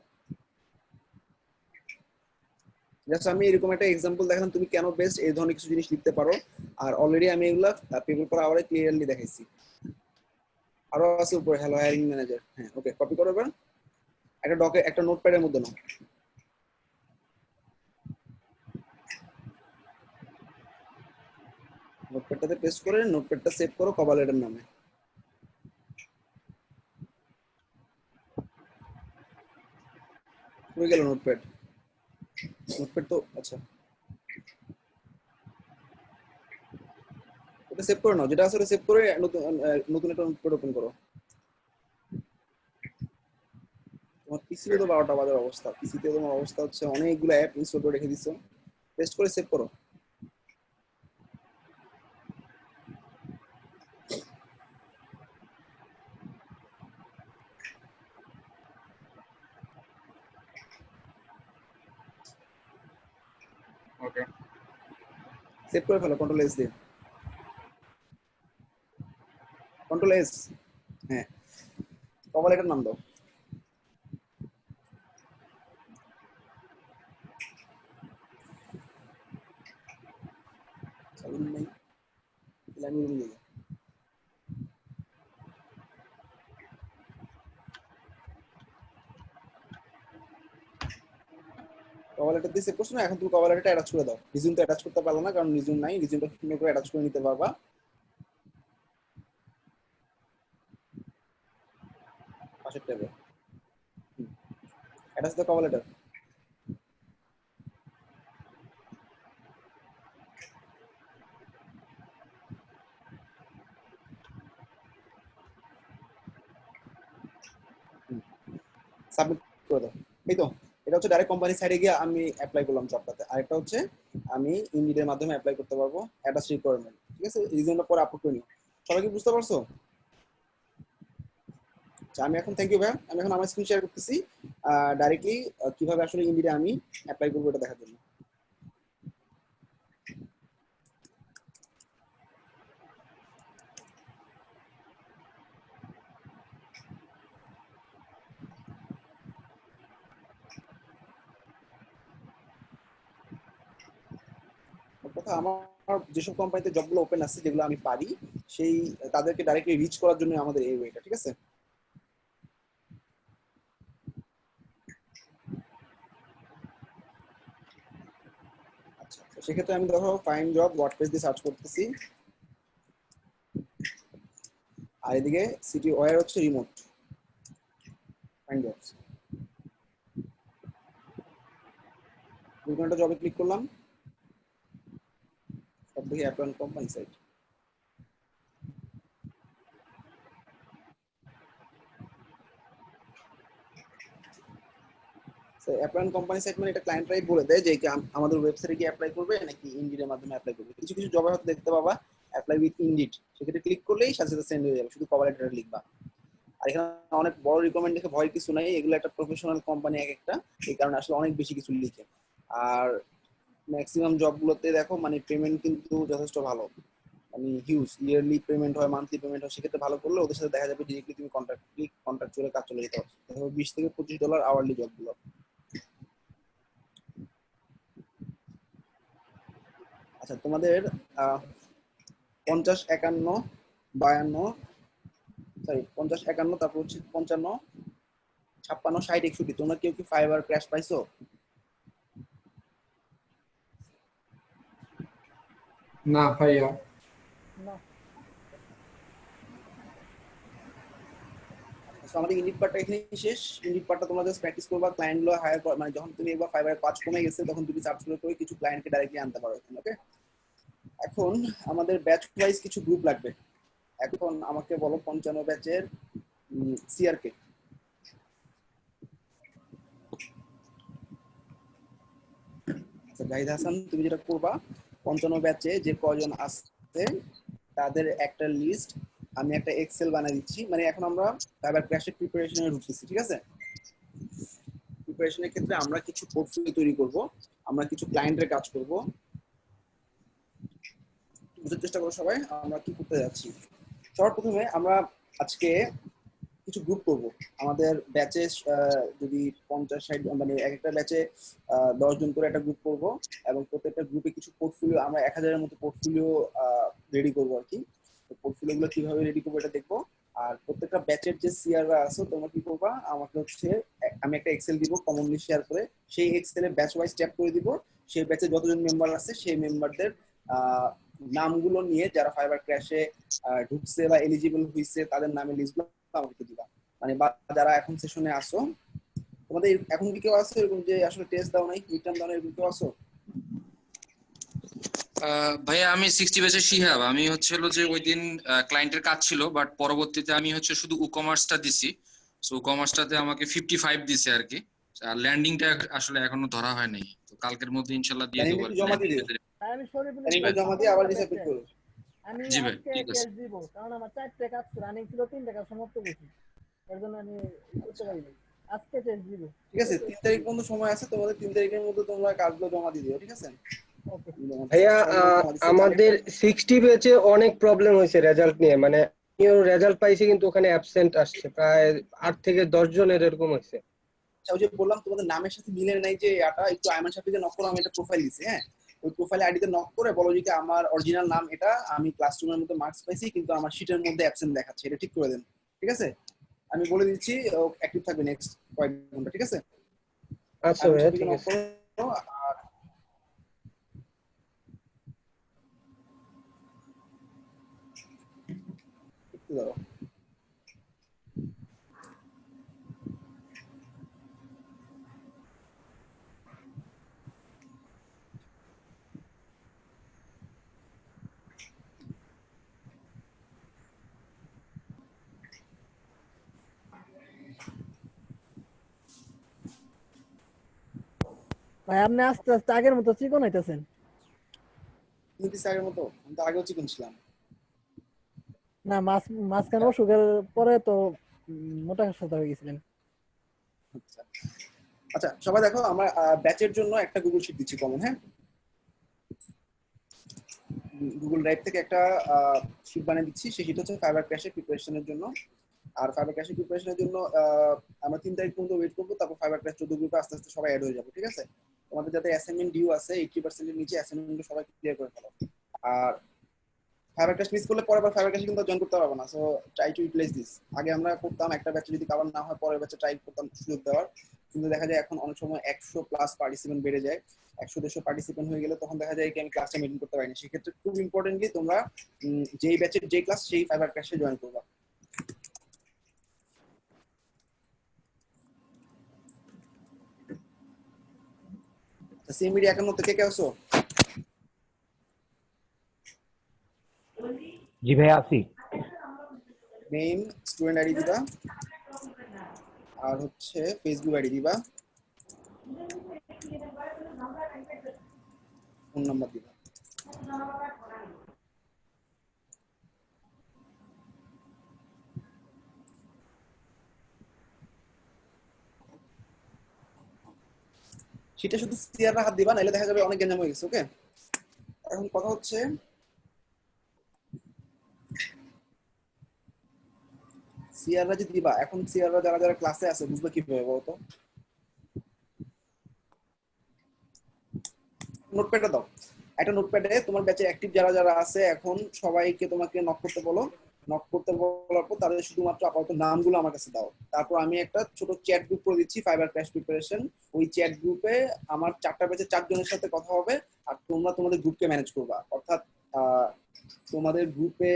জাস্ট আমি এরকম একটা এক্সাম্পল দেখালাম, তুমি কেন বেস্ট এই ধরনের কিছু জিনিস লিখতে পারো। আর অলরেডি আমি এগুলা পিপল পড়া আওয়ারে ক্লিয়ারলি দেখাইছি। আরো আছে উপরে, হ্যালো হায়ারিং ম্যানেজার, হ্যাঁ ওকে কপি করো এবার, একটা ডকে একটা নোটপ্যাডের মধ্যে নাও। নোটপ্যাডটাতে পেস্ট করে নোটপ্যাডটা সেভ করো কভার লেটার নামে। হয়ে গেল নোটপ্যাড, নোটপ্যাড তো আচ্ছা ওটা সেভ করে নাও, যেটা আছে ওটা সেভ করে নতুন নতুন একটা নোটপ্যাড ওপেন করো। তোমার পিসিতে তো 12টা বাজার অবস্থা, পিসিতে তোমার অবস্থা হচ্ছে অনেকগুলো অ্যাপ ইনস্টল করে রেখে দিছো, পেস্ট করে সেভ করো। ওকে, সেভ করে ফেলো কন্ট্রোল এস দিয়ে, কন্ট্রোল এস, হ্যাঁ কভার লেটার নাম দাও। সাবিন নাই, লাইন দিয়ে লেটার দিয়ে সেভ করছো না, এখন তুমি কভার লেটারটা অ্যাটাচ করে দাও। রিজিউম তো অ্যাটাচ করতে পারলো না, কারণ রিজিউম নাই। রিজিউমটা সুন্দর করে অ্যাটাচ করে নিতে পারবা। পাশের ট্যাবে attach the cover letter. Submit করে দাও। এই তো, এটা হচ্ছে ডাইরেক্ট কোম্পানি সাইডে গিয়ে আমি অ্যাপ্লাই করলাম জবটাতে। আরেকটা হচ্ছে আমি ইনডিডের মাধ্যমে অ্যাপ্লাই করতে পারবো, অ্যাটাচ রিকোয়ারমেন্ট। ঠিক আছে, রিজিউমটা পরে আপলোড করে নিও। সবাই কি বুঝতে পারছো? আচ্ছা, আমি এখন থ্যাংক ইউ ভাই, আমি এখন আমার স্ক্রিন শেয়ার করতেছি ডাইরেক্টলি কিভাবে আসলে ইনডিডে আমি অ্যাপ্লাই করবো এটা দেখার জন্য। কথা, আমার যেসব কোম্পানিতে জবগুলো ওপেন আছে, যেগুলো আমি পারি, সেই তাদেরকে ডাইরেক্টলি রিচ করার জন্য আমাদের এই ওয়েটা। ঠিক আছে, আচ্ছা, তো সেক্ষেত্রে আমি ধরো ফাইন্ড জব ওয়ার্ডপ্রেস দিয়ে সার্চ করতেছি, আর এদিকে সিটি ওয়্যার হচ্ছে রিমোট ফাইন্ড জবস। দুটো জবে ক্লিক করলাম, সব দেখি apply company site. Apply company site মানে এটা ক্লায়েন্টরাই বলে দেয় যে আমাদের ওয়েবসাইটে গিয়ে অ্যাপ্লাই করবে নাকি ইনডিডের মাধ্যমে অ্যাপ্লাই করবে। কিছু কিছু জবে হয়তো দেখতে পাবা অ্যাপ্লাই উইথ ইনডিড, সেক্ষেত্রে ক্লিক করলেই সাথে সাথে সেন্ড হয়ে যাবে, শুধু কভার লেটার লিখবা। আর এখানে অনেক বড় রিকমেন্ড দেখে ভয় কিছু নাই, এগুলো একটা প্রফেশনাল কোম্পানি এক একটা, এই কারণে আসলে অনেক বেশি কিছু লিখে। আর ম্যাক্সিমাম জবগুলোতে দেখো মানে পেমেন্ট কিন্তু যথেষ্ট ভালো, মানে হিউজ ইয়ারলি পেমেন্ট হয়, মান্থলি পেমেন্ট হয়। সেক্ষেত্রে ভালো করলে ওদের সাথে দেখা যাবে ডিরেক্টলি তুমি কন্ট্রাক্ট চলে কাজ চলে যেতে পারছো। দেখো $20 থেকে $25 আওয়ারলি জবগুলো। আচ্ছা, তোমাদের 50, 51, 52, সরি 50, 51, তারপর হচ্ছে 55, 56, 60, 61। তোমরা কেউ কি ফাইবার ক্র্যাশ পাইছো? না ভাইয়া। না। আমাদের ইন্ডিড পার্টটা এখানেই শেষ। ইন্ডিড পার্টটা তোমরা জাস্ট প্র্যাকটিস করবা, ক্লায়েন্ট গুলো হায়ার করা, মানে যখন তুমি একবার ফাইবারের কাজ কমে গেছে তখন তুমি সার্চ করে কিছু ক্লায়েন্টকে ডাইরেক্টলি আনতে পারো এখানে। ওকে, এখন আমাদের ব্যাচ ওয়াইজ কিছু গ্রুপ লাগবে। এখন আমাকে বলো 55 ব্যাচের সিআরকে। আচ্ছা জাহিদ হাসান, তুমি যেটা করবা 55 ব্যাচে যে কয়জন আসছে তাদের একটা লিস্ট আমি একটা এক্সেল বানিয়ে দিচ্ছি। মানে এখন আমরা ফাইবার ক্র্যাশের প্রিপারেশনে ঢুকতেছি। ঠিক আছে, প্রিপারেশনের ক্ষেত্রে আমরা কিছু পোর্টফোলিও তৈরি করব, আমরা কিছু ক্লায়েন্টের কাজ করব। বুঝার চেষ্টা করো সবাই আমরা কি করতে যাচ্ছি। সবার প্রথমে আমরা আজকে কিছু গ্রুপ করব। আমাদের ব্যাচে যদি 50-60, মানে এক একটা ব্যাচে 10 জন করে একটা গ্রুপ করব, এবং প্রত্যেকটা গ্রুপে কিছু পোর্টফোলিও, আমরা 1000-এর মতো পোর্টফোলিও রেডি করবো আর কি। পোর্টফোলিও গুলো কিভাবে রেডি করবো এটা দেখবো। আর প্রত্যেকটা ব্যাচের যে সিআররা আছে তোমরা কি করবা, আমাকে হচ্ছে আমি একটা এক্সেল দিব কমনলি শেয়ার করে, সেই এক্সেলে ব্যাচ ওয়াইজ ট্যাপ করে দিব। সেই ব্যাচে যতজন মেম্বার আছে সেই মেম্বারদের নামগুলো নিয়ে যারা ফাইবার ক্র্যাশে ঢুকছে বা এলিজিবল হইছে তাদের নামের লিস্টগুলো আমাকে দিবা। মানে বা যারা এখন সেশনে আসো, তোমাদের এখন কি কেউ আছে এরকম যে আসলে টেস্ট দাও নাই, মিডটার্ম দাও নাই, এরকম কেউ আসো? ভাইয়া আমি 60 ব্যাচের শিহাব। আমি হচ্ছে হলো যে ওই দিন ক্লায়েন্টের কাজ ছিল, বাট পরবর্তীতে আমি হচ্ছে শুধু ই-কমার্সটা দিছি। সো ই-কমার্সটাতে আমাকে 55 দিছে আর কি। আর ল্যান্ডিংটা আসলে এখনো ধরা হয় নাই, তো কালকের মধ্যে ইনশাআল্লাহ দিয়ে দেব। জমা দিয়ে দিও, আমি শরীফুল জমা দিয়ে আবার রিসাবমিট করো। আমি জি ভাই, আজকে ঠিক আছে। টেস্ট দিব, কারণ আমার 4টা কাজ রানিং ছিল, 3টা কাজ সমাপ্ত করছি, এর জন্য আমি করতে পারি নাই। আজকে টেস্ট দিব। ঠিক আছে, 3 তারিখ পর্যন্ত সময় আছে তোমাদের, 3 তারিখের মধ্যে তোমরা কাজগুলো জমা দিয়ে দিও। ঠিক আছে ওকে ভাইয়া, আমাদের 60 ব্যাচে অনেক প্রবলেম হয়েছে রেজাল্ট নিয়ে। মানে আমিও রেজাল্ট পাইছি কিন্তু ওখানে অ্যাবসেন্ট আসছে, প্রায় 8 থেকে 10 জনের এরকম হয়েছে। ওই যে বললাম তোমাদের নামের সাথে মিলে নাই যে এটা, একটু আয়মান সাফিকে নক করো, আমি একটা প্রোফাইল দিছি। হ্যাঁ, ওই প্রোফাইল আইডিতে নক করে বলো যে আমার অরিজিনাল নাম এটা, আমি ক্লাসরুমের মধ্যে মার্কস পাইছি কিন্তু আমার শীটের মধ্যে অ্যাবসেন্ট দেখাচ্ছে, এটা ঠিক করে দেন। ঠিক আছে, আমি বলে দিচ্ছি অ্যাক্টিভ থাকবে নেক্সট কয়েক ঘন্টা। ঠিক আছে, আচ্ছা ভাইয়া, ঠিক আছে। আর একটু দাঁড়াও। ভাই আপনি আস্তে আস্তে আগের মতো চিকন হইতেছেন। তুমি কি আগের মতো? আমি তো আগেও চিকন ছিলাম। না মাঝখানে অসুখের পরে তো মোটা সোটা হয়ে গেছিলেন। আচ্ছা আচ্ছা, সবাই দেখো, আমরা ব্যাচের জন্য একটা গুগল শিট দিচ্ছি কমন, হ্যাঁ? গুগল ড্রাইভ থেকে একটা শিট বানিয়ে দিচ্ছি। সেই শিট হচ্ছে ফাইবার ক্র্যাশের প্রিপারেশনের জন্য। আর ফাইবার ক্র্যাশের প্রিপারেশনের জন্য আমরা 3 তারিখ পর্যন্ত ওয়েট করবো, তারপর ফাইবার ক্র্যাশ 14 গ্রুপে আস্তে আস্তে সবাই অ্যাড হয়ে যাবে, ঠিক আছে? তোমাদের যাতে অ্যাসাইনমেন্ট ডিউ আছে 80% এর নিচে অ্যাসাইনমেন্ট সবাই ক্লিয়ার করে ফেলো। আর ফাইবার ক্র্যাশ মিস করলে পরের বার ফাইবার ক্র্যাশে কিন্তু জয়েন করতে পারবে না। So try to utilize this. আগে আমরা করতাম একটা ব্যাচে যদি কভার না হয় পরের ব্যাচে ট্রাই করতাম সুযোগ দেওয়ার, কিন্তু দেখা যায় এখন অনেক সময় 100+ পার্টিসিপেন্ট বেড়ে যায়। 100-150 পার্টিসিপেন্ট হয়ে গেলে তখন দেখা যায় কি আমি ক্লাসটা মেইনটেইন করতে পারি না। সেক্ষেত্রে খুব ইম্পর্টেন্টলি তোমরা যেই ব্যাচের যে ক্লাস সেই ফাইবার ক্র্যাশে জয়েন করবা। সেম মিডিয়া একান্ন থেকে কে আসো? জি ভাই আছি। নেম, স্টুডেন্ট আইডি দিবা, আর হচ্ছে ফেসবুক আইডি দিবা, ফোন নাম্বার দিবা। সেটা শুধু সিআররা হাত দিবা, নাইলে দেখা যাবে অনেক গেঞ্জাম হয়ে গেছে। ওকে, এখন কথা হচ্ছে সিআররা যে দিবা, এখন সিআররা যারা যারা ক্লাসে আছে বুঝবে কিভাবে বলতো? নোটপ্যাডে দাও, একটা নোটপ্যাডে তোমার ব্যাচে অ্যাক্টিভ যারা যারা আছে এখন সবাইকে তোমাকে নক করতে বলো। নক করতে বলার পর তাদের শুধুমাত্র আপাতত নামগুলো আমার কাছে দাও। তারপর আমি একটা ছোট চ্যাট গ্রুপ করে দিচ্ছি, ফাইবার ক্র্যাশ প্রিপারেশন। ওই চ্যাট গ্রুপে আমার 4টা ব্যাচে 4 জনের সাথে কথা হবে, আর তোমরা তোমাদের গ্রুপকে ম্যানেজ করবা। অর্থাৎ তোমাদের গ্রুপে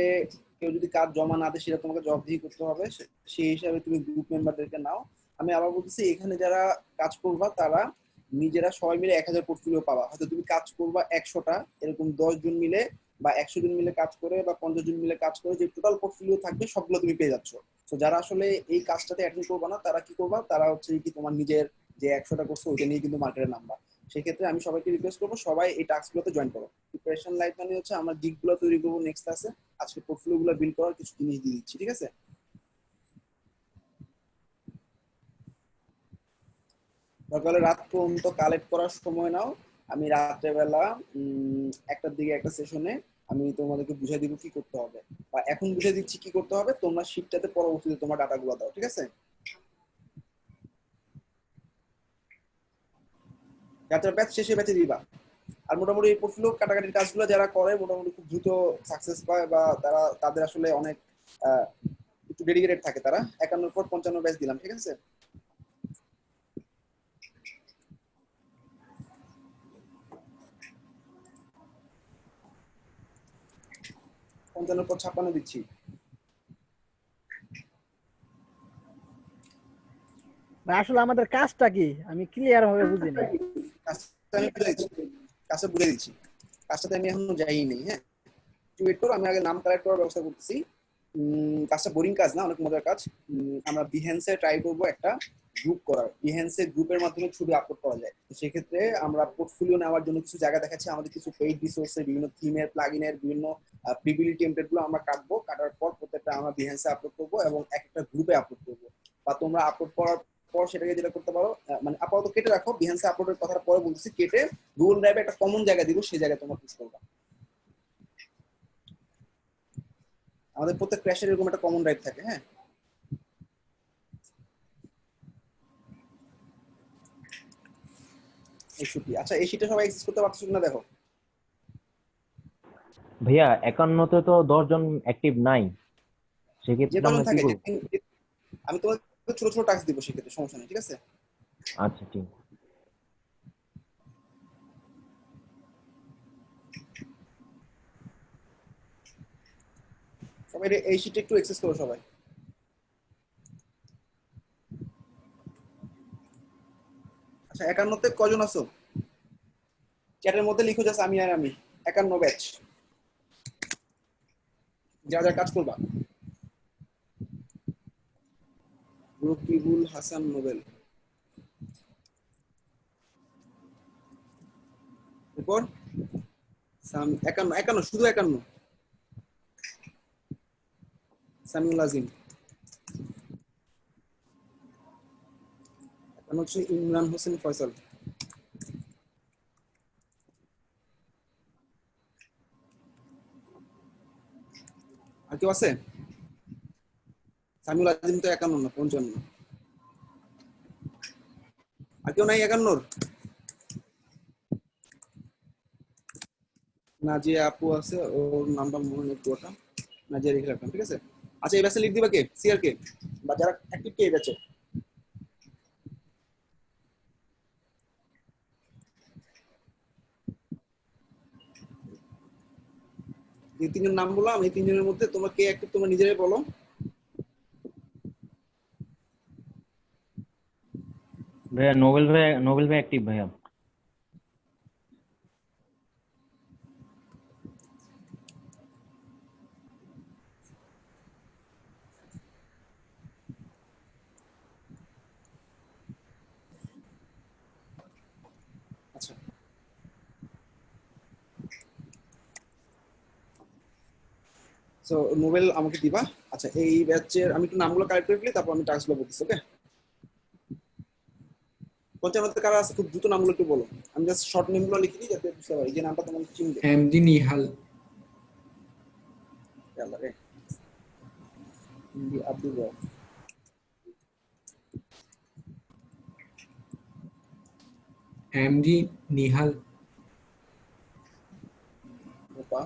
কেউ যদি কাজ জমা না দেয় সেটা তোমাকে জবাবদিহি করতে হবে। সেই হিসাবে তুমি গ্রুপ মেম্বারদেরকে নাও। আমি আবার বলতেছি, এখানে যারা কাজ করবা তারা নিজেরা সবাই মিলে 1000 পোর্টফোলিও পাবা। হয়তো তুমি কাজ করবা 100টা, এরকম 10 জন মিলে বা 100 জন মিলে কাজ করে বা 50 জন মিলে কাজ করে যে টোটাল পোর্টফোলিও থাকবে সবগুলো তুমি পেয়ে যাচ্ছ। তো যারা আসলে এই কাজটাতে অ্যাটেন্ড করবা না তারা কি করবা, তারা হচ্ছে কি তোমার নিজের যে 100টা করছো ওইটা নিয়ে কিন্তু মার্কেটে নামবা। সেক্ষেত্রে আমি সবাইকে রিকোয়েস্ট করবো সবাই এই টাস্কগুলোতে জয়েন করো। প্রিপারেশন লাইফ মানে হচ্ছে আমরা গিগগুলো তৈরি করবো নেক্সট ক্লাসে। আজকে পোর্টফোলিও গুলো বিল্ড করার কিছু জিনিস দিয়ে দিচ্ছি, ঠিক আছে? সকালে রাত পর্যন্ত কালেক্ট করার সময় নাও। আমি রাত্রেবেলা 1টার দিকে একটা সেশনে আমি তোমাদেরকে বুঝাই দিব কি করতে হবে, বা এখন বুঝাই দিচ্ছি কি করতে হবে। তোমরা শিটটাতে পরবর্তীতে তোমার ডাটাগুলো দাও, ঠিক আছে? যাত্রা ব্যাচ শেষে ব্যাচে দিবা। আর মোটামুটি এই পোর্টফোলিও কাটাকাটির কাজগুলো যারা করে মোটামুটি খুব দ্রুত সাকসেস পায়, বা তারা তাদের আসলে অনেক একটু ডেডিকেটেড থাকে। তারা 51 পর 55 ব্যাচ দিলাম, ঠিক আছে? পঞ্চান্নের পর 56 দিচ্ছি। আসলে আমাদের কাজটা কি আমি ক্লিয়ার ভাবে বুঝি না। কাজটা আমি বুঝে দিচ্ছি, কাজটা বুঝে দিচ্ছি। কাজটাতে আমি এখনো যাইনি, হ্যাঁ? একটু ওয়েট করো, আমি আগে নাম কালেক্ট করার ব্যবস্থা করতেছি। কাজটা বোরিং কাজ না, অনেক মজার কাজ। আমরা বিহেন্সে ট্রাই করবো একটা গ্রুপ করার। বিহেন্সে গ্রুপের মাধ্যমে ছবি আপলোড করা যায়। তো সেক্ষেত্রে আমরা পোর্টফোলিও নেওয়ার জন্য কিছু জায়গা দেখাচ্ছি। আমাদের কিছু পেইড রিসোর্সের বিভিন্ন থিমের প্লাগইনের বিভিন্ন প্রিভিলি টেমপ্লেট গুলো আমরা কাটবো। কাটার পর প্রত্যেকটা আমরা বিহেন্সে আপলোড করবো এবং একটা গ্রুপে আপলোড করবো। বা তোমরা আপলোড করার পর সেটাকে যেটা করতে পারো, মানে আপাতত কেটে রাখো, বিহেন্সে আপলোডের কথাটা পরে বলতেছি। কেটে গুগল ড্রাইভে একটা কমন জায়গা দিব, সেই জায়গায় তোমরা পুশ করবা। আমাদের প্রত্যেক ক্র্যাশের এরকম একটা কমন ড্রাইভ থাকে, হ্যাঁ? আচ্ছা, এই শিটে সবাই অ্যাক্সেস করতে পারছো কিনা দেখো। ভাইয়া 51তে তো 10 জন অ্যাক্টিভ নাই, যে সেক্ষেত্রে কজন আমরা কি থাকে করব? আমি তোমাকে ছোট ছোট টাস্ক দিব, সেক্ষেত্রে সমস্যা নেই, ঠিক আছে? আচ্ছা ঠিক আছে। সবাই এই শীটে একটু অ্যাক্সেস করো সবাই। আচ্ছা 51 তে কজন আছো? চ্যাটের মধ্যে লিখো জাস্ট আমি আর আমি। 51 ব্যাচ, যা যা কাজ করবা। রকিবুল হাসান নোবেল, এরপর 51 শুধু 51। সামিউল আজিম, এখন হচ্ছে ইমরান হোসেন ফয়সাল, আর কেউ আছে? সামিউল আজিম তো 51 না 55। আর কেউ নাই 51-র? নাজিয়া আপু আছে, ওর নামটা মনে নেই পুরোটা, নাজিয়া লিখে রাখলাম, ঠিক আছে। আচ্ছা এই ব্যাচে লিখ দিবা কে? সিআর কে বা যারা অ্যাক্টিভ কে এই ব্যাচে? এই তিনজন নাম বললাম, এই তিনজনের মধ্যে তোমরা কে অ্যাক্টিভ তোমরা নিজেরাই বলো। ভাইয়া নোবেল ভাই অ্যাক্টিভ ভাইয়া। আচ্ছা সো নোবেল আমাকে দিবা। আচ্ছা এই ব্যাচের আমি একটু নামগুলো কালেক্ট করে ফেলি, তারপর আমি টাস্কগুলো বলতেছি। ওকে 55-তে কারা আছে খুব দ্রুত নামগুলো একটু বলো। আমি জাস্ট শর্ট নেমগুলো লিখে দিই যাতে বুঝতে পারি যে নামটা তোমার চিনবে। এমডি নিহাল, আল্লাহ রে, আব্দুল রব, এমডি নিহাল, রূপা।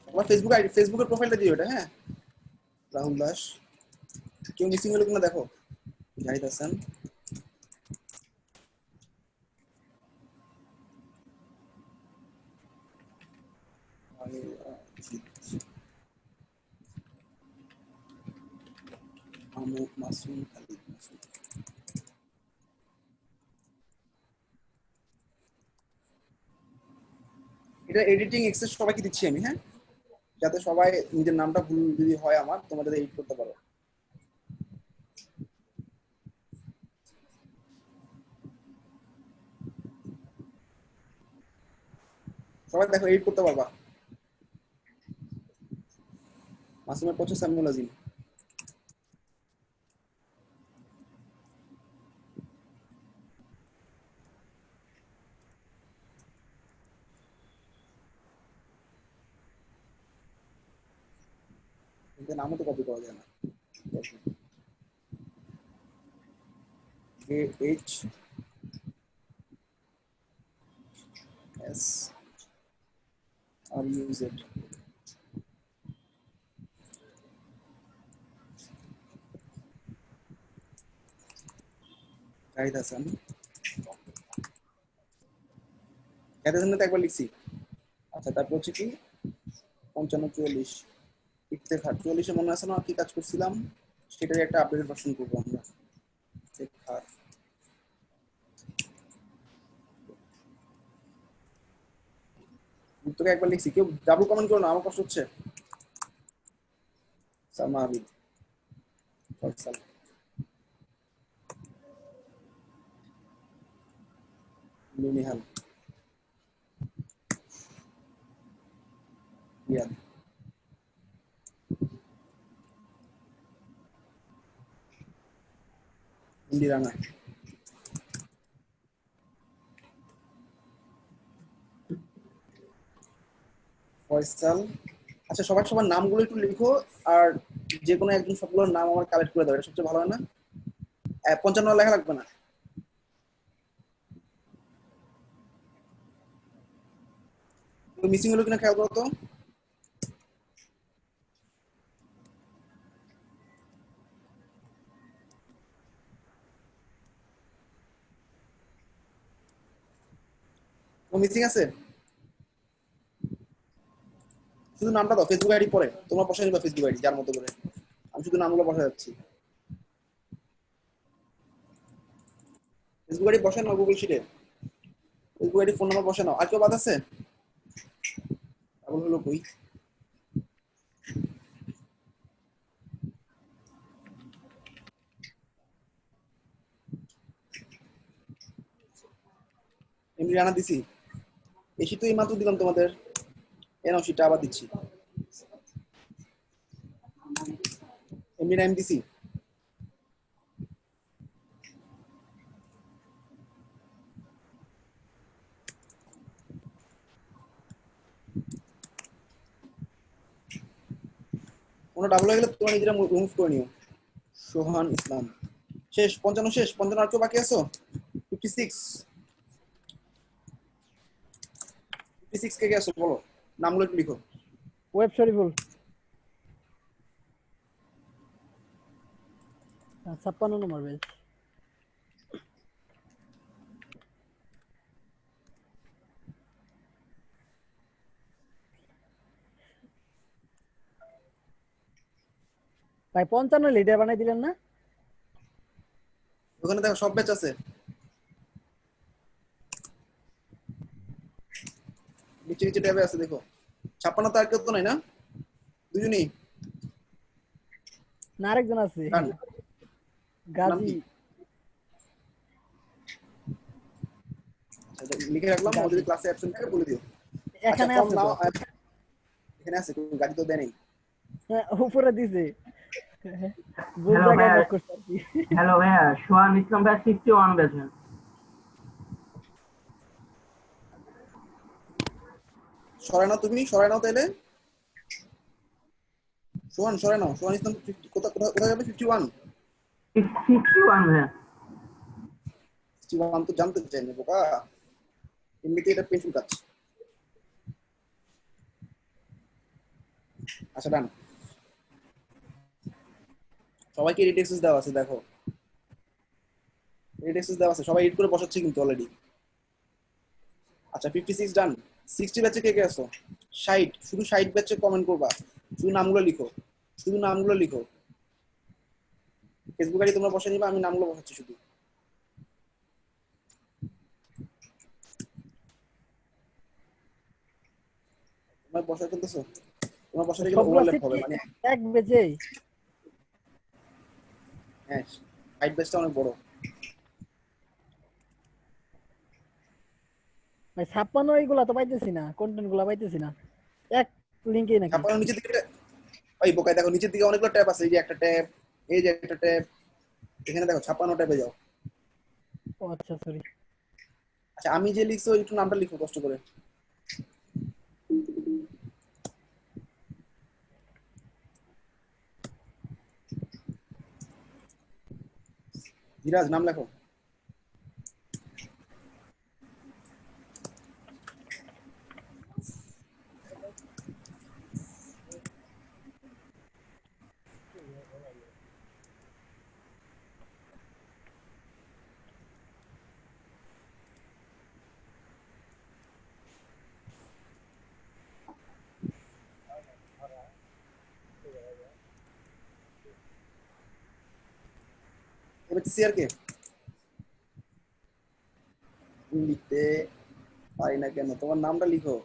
আমার ফেসবুক আইডি, ফেসবুকের প্রোফাইলটা দিও এটা, হ্যাঁ। রাহুল দাস, কেউ মিসিং হলে কিনা দেখো। জাহিদ হাসান, মাসুম খালিদ, মাসুম। এটা এডিটিং এক্সেস সবাইকে দিচ্ছি আমি, হ্যাঁ, যাতে সবাই নিজের নামটা ভুল যদি হয় আমার তোমরা যাতে এডিট করতে পারো। সবাই দেখো এডিট করতে পারবা। মাসুমের পক্ষে সামিউল আজিম, কিন্তু নামও তো কপি করা যায় না। H S R U Z, Zahid Hasan. Zahid Hasan তো একবার লিখছি। আচ্ছা তারপর হচ্ছে কি 55 44 ইফতেখার 44-এ মনে আছে না কি কাজ করছিলাম, সেটারই একটা আপডেটেড ভার্সন করবো আমরা। ইফতেখার, তোকে একবার লিখছি, কেউ ডাবল কমেন্ট করো না, আমার কষ্ট হচ্ছে। সালমা আবিদ, ফয়সাল, নিহাল, রিয়াদ, ইন্দিরানা, ফয়সাল। আচ্ছা সবার সবার নামগুলো একটু লিখো, আর যে কোনো একজন সবগুলোর নাম আমার কালেক্ট করে দাও, এটা সবচেয়ে ভালো হয় না? 55 লেখা লাগবে না। মিসিং হলো কিনা খেয়াল করো তো। মিসিং আছে? শুধু নামটা দাও, ফেসবুক আইডি পরে তোমরা বসাই নিবা ফেসবুক আইডি যার মতো করে। আমি শুধু নামগুলো বসা যাচ্ছি। ফেসবুক আইডি বসাই নাও গুগল শিটে, ফেসবুক আইডি ফোন নাম্বার বসাই নাও। আর কেউ বাদ আছে? হলো কই? এমনি রানা দিছি, এই শীত তো এই মাত্র দিলাম তোমাদের, এ নাও শীতটা আবার দিচ্ছি। এমনি টাইম দিছি। কোনো ডাবল হয়ে গেলে তোমরা নিজেরা রিমুভ করে নিও। সোহান ইসলাম শেষ, 55 শেষ, 55 আর কেউ বাকি আছো? 56 কে কে আছো বলো, নামগুলো একটু লিখো। ওয়েব শরীফুল 56 নম্বর বেশ। ভাই 55 লিটার বানাই দিলেন না? ওখানে দেখো সব ব্যাচ আছে, নিচে নিচে ট্যাবে আছে দেখো। 56 তো আর কেউ তো নাই না, দুজনই না আরেকজন আছে নাম গাজী। কি? লিখে রাখলাম, ও যদি ক্লাসে অ্যাবসেন্ট থাকে বলে দিও। এখানে আচ্ছা, আছে নাও, তো। এখানে আছে, গাড়ি তো দেয় নাই। হ্যাঁ, উপরে দিছে। ভুল হ্যালো জায়গায় ভাইয়া, নোট করতে পারছি। হ্যালো ভাইয়া, সোহান ইসলাম ভাইয়া 61 ব্যাচে। সরাই নাও, তুমি সরাই নাও তাইলে। সোহান সরাই নাও, সোহান ইসলাম কোথায় কোথায় কোথায় যাবে? 51 61 ভাইয়া। 61 তো জানতে চাই না বোকা, এমনিতে এটা পেন্সিল কাজ। আচ্ছা ডান, সবাইকে এডিট অ্যাক্সেস দেওয়া আছে, দেখো এডিট অ্যাক্সেস দেওয়া আছে, সবাই এডিট করে বসাচ্ছে কিন্তু অলরেডি। আচ্ছা 56 ডান। 60 ব্যাচে কে কে আছো? 60, শুধু 60 ব্যাচে কমেন্ট করবা, শুধু নামগুলো লিখো, শুধু নামগুলো লিখো। ফেসবুক আইডি তোমরা বসে নিবা, আমি নামগুলো বসাচ্ছি শুধু। তোমরা বসায় ফেলতেছো, তোমরা বসাতে গেলে সবগুলো ওভারল্যাপ সিট হবে কি মানে। এক বেজেই? হ্যাঁ, 60 ব্যাচটা অনেক বড়। ভাই 56 এইগুলা তো পাইতেছি না, কন্টেন্ট গুলা পাইতেছি না। এক লিংকে নাকি? আপনার নিচের দিকে, ওই বোকায় দেখো নিচের দিকে অনেকগুলো ট্যাব আছে, এই যে একটা ট্যাব, এই যে একটা ট্যাব, এখানে দেখো 56 ট্যাবে যাও। ও আচ্ছা সরি। আচ্ছা আমি যে লিখছো একটু নামটা লিখো কষ্ট করে। ধীরাজ নাম লেখো। এবার সিআর কে লিখতে পারি না কেন, তোমার নামটা লিখো।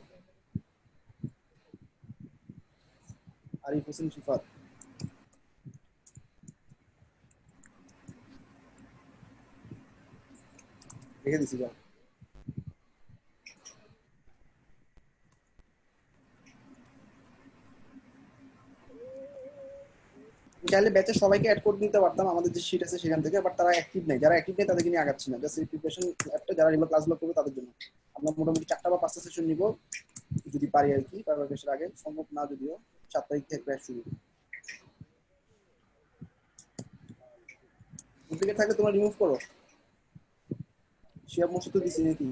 আরিফ হোসেন শিফাত, লিখে দিছি যাও। চাইলে ব্যাচে সবাইকে অ্যাড করে দিতে পারতাম আমাদের যে শীট আছে সেখান থেকে, বাট তারা অ্যাক্টিভ নেই, যারা অ্যাক্টিভ নেই তাদেরকে নিয়ে আগাচ্ছি না, জাস্ট প্রিপারেশন অ্যাপটা যারা রেগুলার ক্লাসগুলো করবে তাদের জন্য। আমরা মোটামুটি 4টা বা 5টা সেশন নিব যদি পারি আর কি, তারপর বেশি আগে সম্ভব না, যদিও 7 তারিখ থেকে ক্লাস শুরু। ডুপ্লিকেট থাকলে তোমরা রিমুভ করো। শিয়াব মোর্শিদ তো দিছি নাকি?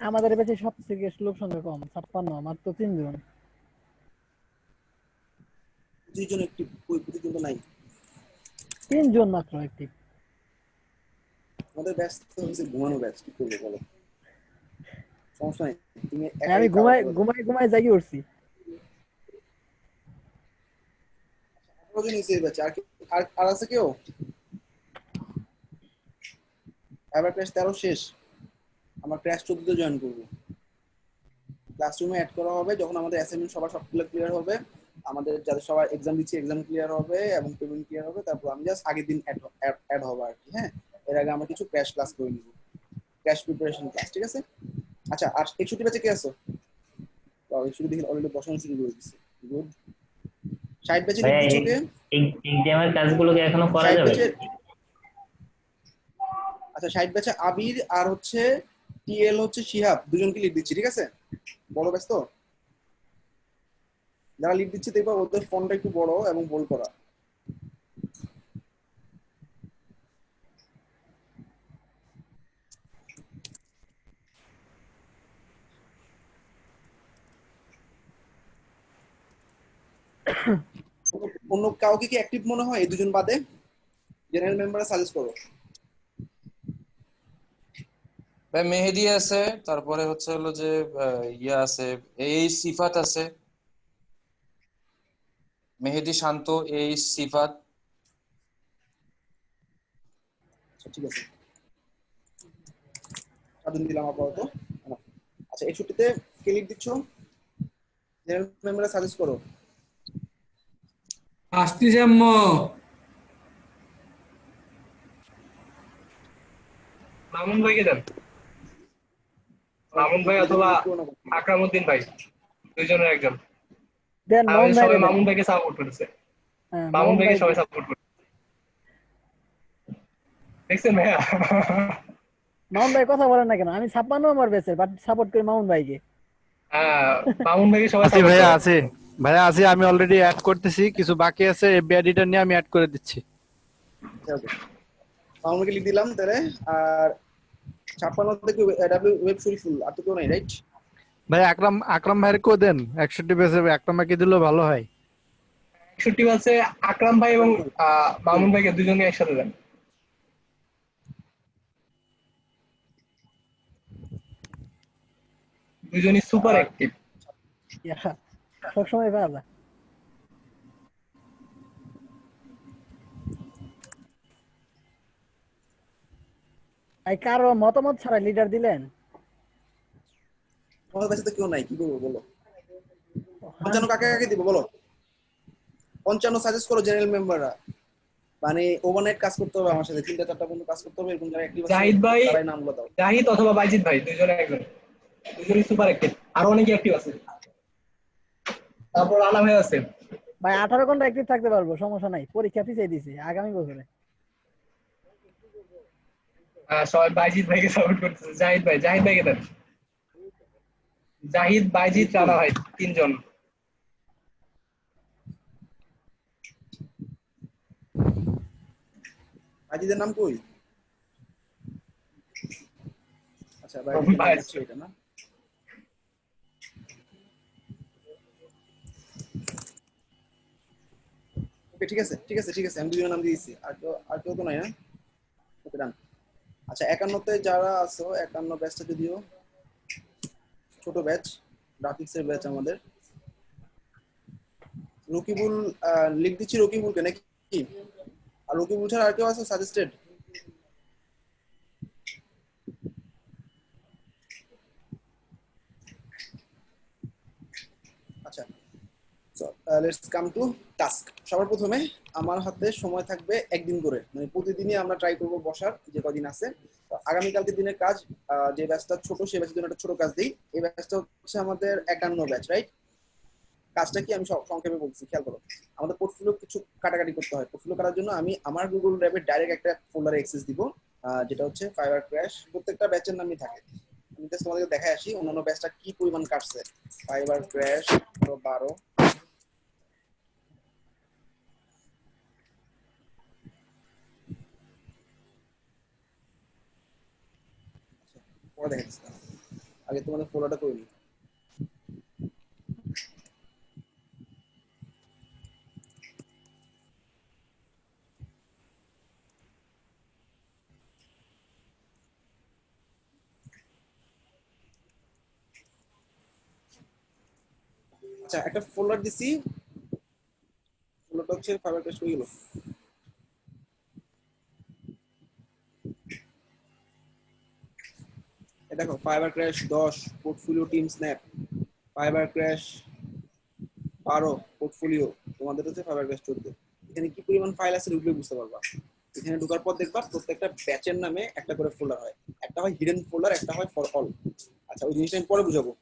আমাদের ব্যাচে সবথেকে লোক সংখ্যা কম, 56, মাত্র 3 জন। 25 জন একটি, কই 25 জন তো নাই। তিনজন মাত্র অ্যাক্টিভ। আমাদের ব্যাচ তো হচ্ছে ঘুমানো ব্যাচ, কি করবো বলো? সমস্যা নেই, তুমি আমি একাই কাভার ঘুমাই করে দাও। ঘুমাই ঘুমাই জাগি উঠছি। 18 জন হয়েছে এই ব্যাচে, আর আছে কেউ? এবার ক্র্যাশ 13 শেষ, আমরা ক্র্যাশ 14 জয়েন করবো। ক্লাসরুমে অ্যাড করা হবে যখন আমাদের অ্যাসাইনমেন্ট সবগুলো ক্লিয়ার হবে, আমাদের যাদের সবার এক্সাম দিচ্ছি এক্সাম ক্লিয়ার হবে এবং পেমেন্ট ক্লিয়ার হবে, তারপর আমি জাস্ট আগের দিন অ্যাড হবো আর কি। হ্যাঁ, এর আগে আমরা কিছু ক্র্যাশ ক্লাস করে নিব, ক্র্যাশ প্রিপারেশন ক্লাস, ঠিক আছে? আচ্ছা, আর 61 ব্যাচে কে আছো? 61 দেখি অলরেডি বসানো শুরু করে দিচ্ছে, গুড। 60 ব্যাচে লিখ ভাইয়া দিচ্ছ কে? এক্সামের কাজগুলো কি এখনো করা 60 যাবে? ব্যাচে, আচ্ছা 60 ব্যাচে আবির আর হচ্ছে টিএল হচ্ছে শিহাব, দুজনকে লিখ দিচ্ছি, ঠিক আছে? বড় ব্যাচ তো, যারা লিড দিচ্ছে দেখবা ওদের ফোনটা একটু বড় এবং বোল্ড করা। অন্য কাউকে কি অ্যাক্টিভ মনে হয় এই দুজন বাদে? জেনারেল মেম্বারে সাজেস্ট করো। ভাই মেহেদি আছে, তারপরে হচ্ছে হলো যে ইয়া আছে, এই সিফাত আছে, মেহেদি, শান্ত, এই সিফাত। আচ্ছা ঠিক আছে, স্বাধীন দিলাম আপাতত। আচ্ছা 61-তে কে লিড দিচ্ছ? জেনারেল মেম্বারে সাজেস্ট করো। আসতেছি আম্মু। মামুন ভাইকে দেন, মামুন ভাই অথবা আকরামউদ্দিন ভাই, দুইজনের একজন। দেন মামুন আমাদের ভাই সবাই দেন। মামুন ভাইকে সাপোর্ট করেছে, হ্যাঁ, মামুন ভাইকে ভাই সবাই সাপোর্ট করেছে, দেখছেন ভাইয়া? মামুন ভাই কথা বলেন না কেন? আমি 56 নম্বর ব্যাচের, বাট সাপোর্ট করি মামুন ভাইকে। হ্যাঁ, মামুন ভাইকে সবাই আছি সাপোর্ট ভাইয়া, করে। আছে ভাইয়া, আছি। আমি অলরেডি অ্যাড করতেছি, কিছু বাকি আছে, এফবি এডিটর নিয়ে আমি অ্যাড করে দিচ্ছি। মামুনকে লিড দিলাম তাহলে। আর 56 থেকে ডাব্লিউ ওয়েব শরীফুল, আর তো কেউ নাই, রাইট? ভাই আকরাম ভাইয়ের কেউ দেন, 61 পেজে আকরাম ভাইকে দিলেও ভালো হয়। 61 আছে আকরাম ভাই এবং মামুন ভাইকে দুজনকে একসাথে দেন। দুজনই সুপার অ্যাক্টিভ। সবসময় পাওয়া যায়। এই কারো মতামত ছাড়া লিডার দিলেন? তোমাদের কাছে তো কেউ নাই, কি করবো বলো? 55 কাকে কাকে দিব বলো? 55 সাজেস্ট করো জেনারেল মেম্বাররা। মানে ওভারনাইট কাজ করতে হবে আমার সাথে, 3টা 4টা পর্যন্ত কাজ করতে হবে, এরকম যারা অ্যাক্টিভ আছে জাহিদ ভাই, তারাই নামগুলো দাও। জাহিদ অথবা বাইজিদ ভাই, দুইজনের একজন, দুইজনই সুপার অ্যাক্টিভ। আর অনেকে অ্যাক্টিভ আছে, তারপর আলা ভাই আছে। ভাই 18 ঘন্টা অ্যাক্টিভ থাকতে পারবো, সমস্যা নাই। পরীক্ষা পিছিয়ে দিছি আগামী বছরে। সবাই বাইজিদ ভাইকে সাপোর্ট করতেছে। জাহিদ ভাইকে দেন। জাহিদ, বাইজিদ, রানা ভাই, তিনজন। আজিদের নাম কই? আচ্ছা ভাই হচ্ছে এটা না? ওকে ঠিক আছে ঠিক আছে ঠিক আছে, আমি দুজনের নাম দিয়েছি। আর কেউ তো নাই না? ওকে ডান। আচ্ছা 51-তে যারা আছো, 51 ব্যাচটা যদিও ছোট ব্যাচ, গ্রাফিক্সের ব্যাচ আমাদের। রকিবুল লিখ দিচ্ছি, রকিবুলকে নাকি? আর রকিবুল ছাড়া আর কেউ আছে সাজেস্টেড? আচ্ছা, so let's come to task. সবার প্রথমে আমার হাতে সময় থাকবে একদিন করে, মানে প্রতিদিনই আমরা ট্রাই করব বসার, যে কদিন আছে। তো আগামীকালকে দিনের কাজ, যে ব্যাচটা ছোট সেই ব্যাচের জন্য একটা ছোট কাজ দিই। এই ব্যাচটা হচ্ছে আমাদের 51 ব্যাচ, রাইট? কাজটা কি আমি সংক্ষেপে বলছি, খেয়াল করো। আমাদের পোর্টফোলিও কিছু কাটাকাটি করতে হয়। পোর্টফোলিও করার জন্য আমি আমার গুগল ড্রাইভে ডাইরেক্ট একটা ফোল্ডারে অ্যাক্সেস দিব, যেটা হচ্ছে ফাইবার ক্র্যাশ। প্রত্যেকটা ব্যাচের নামই থাকে, আমি জাস্ট তোমাদেরকে দেখাই আসি অন্যান্য ব্যাচটা কি পরিমাণ কাটছে। ফাইবার ক্র্যাশ 12, পরে দেখা যাচ্ছে। আগে তোমাদের ফলোটা করে নিই। আচ্ছা একটা ফোল্ডার দিছি, ফোল্ডারটা হচ্ছে ফাইবার ক্র্যাশ হয়ে গেল। এটা দেখো Fiverr crash 10 portfolio team snap, Fiverr crash 12 portfolio, তোমাদের হচ্ছে ফাইবার ক্র্যাশ 14। এখানে কি পরিমাণ ফাইল আছে ঢুকলে বুঝতে পারবা। এখানে ঢোকার পর দেখবা প্রত্যেকটা ব্যাচের নামে একটা করে ফোল্ডার হয়, একটা হয় হিডেন ফোল্ডার, একটা হয় ফর অল। আচ্ছা ওই জিনিসটা আমি পরে বুঝাবো।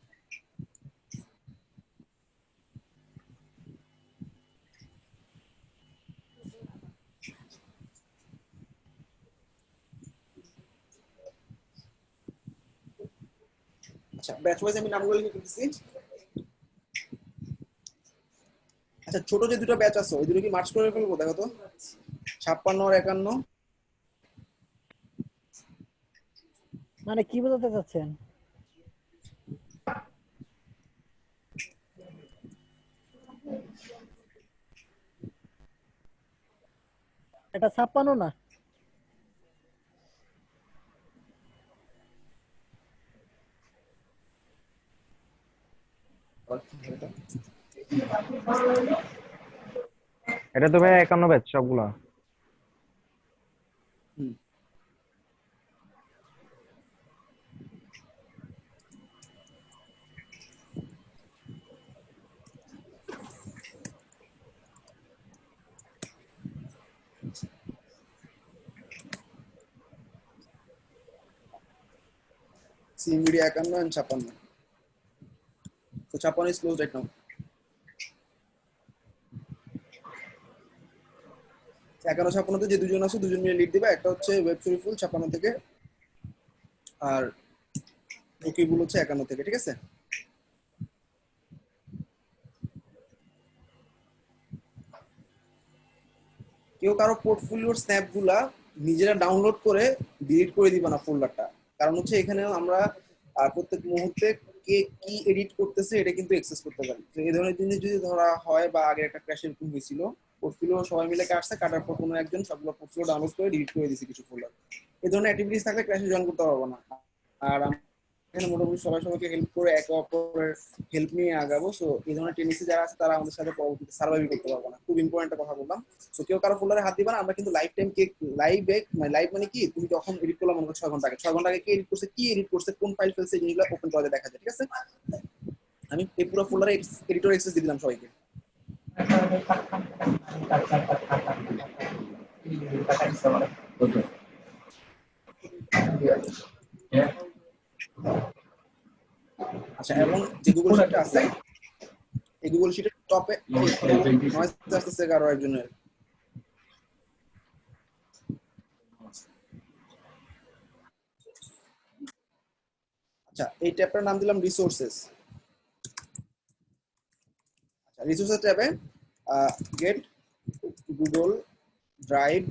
আচ্ছা ব্যাচ ওয়াইজ আমি নামগুলো লিখে দিচ্ছি। আচ্ছা ছোট যে দুটো ব্যাচ আছে ওই দুটো কি মার্চ করে ফেলবো, দেখো তো 56 আর 51। মানে কি বোঝাতে চাচ্ছেন? এটা 56 না? এটা তো ভাই 51 ব্যাচ সবগুলা। CMVD 51 and 56. So 56 is closed right now. 51-56 যে দুজন আছে দুজন মিলে লিড দিবে, একটা হচ্ছে ওয়েব শরীফুল 56 থেকে আর রকিবুল হচ্ছে 51 থেকে, ঠিক আছে? কেউ কারো পোর্টফোলিওর স্ন্যাপগুলা নিজেরা ডাউনলোড করে ডিলিট করে দিবা না ফোল্ডারটা, কারণ হচ্ছে এখানে আমরা প্রত্যেক মুহূর্তে কে কি এডিট করতেছে এটা কিন্তু অ্যাক্সেস করতে পারি। তো এই ধরনের জিনিস যদি ধরা হয় বা আগে একটা ক্র্যাশ এরকম হয়েছিল, পোর্টফোলিও সবাই মিলে কাটছে, কাটার পর কোনো একজন সবগুলো পোর্টফোলিও ডাউনলোড করে ডিলিট করে দিয়েছে কিছু ফোল্ডার। এই ধরনের অ্যাক্টিভিটিস থাকলে ক্র্যাশে জয়েন করতে পারবো না। আর এখানে মোটামুটি সবাই সবাইকে হেল্প করে একে অপরের হেল্প নিয়ে আগাবো। সো এই ধরনের টেন্ডেন্সি যারা আছে তারা আমাদের সাথে পরবর্তীতে সার্ভাইভ করতে পারবো না। খুব ইম্পর্টেন্ট কথা বললাম। সো কেউ কারো ফোল্ডারে হাত দিবা না, আমরা কিন্তু লাইফ টাইম কে লাইভ মানে কি, তুমি যখন এডিট করলাম মনে করো 6 ঘন্টা আগে, 6 ঘন্টা আগে কে এডিট করছে, কি এডিট করছে, কোন ফাইল ফেলছে, এই জিনিসগুলো ওপেন করে দেখা যায়, ঠিক আছে? আমি এই পুরো ফোল্ডারে এডিটর অ্যাক্সেস দিয়ে দিলাম সবাইকে। আচ্ছা এবং যে গুগল শিট আছে এই গুগল শিটের টপে নয়েজ আসতেছে কারো একজনের। আচ্ছা এই ট্যাবটার নাম দিলাম রিসোর্সেস। আচ্ছা রিসোর্সেস ট্যাবে get Google Drive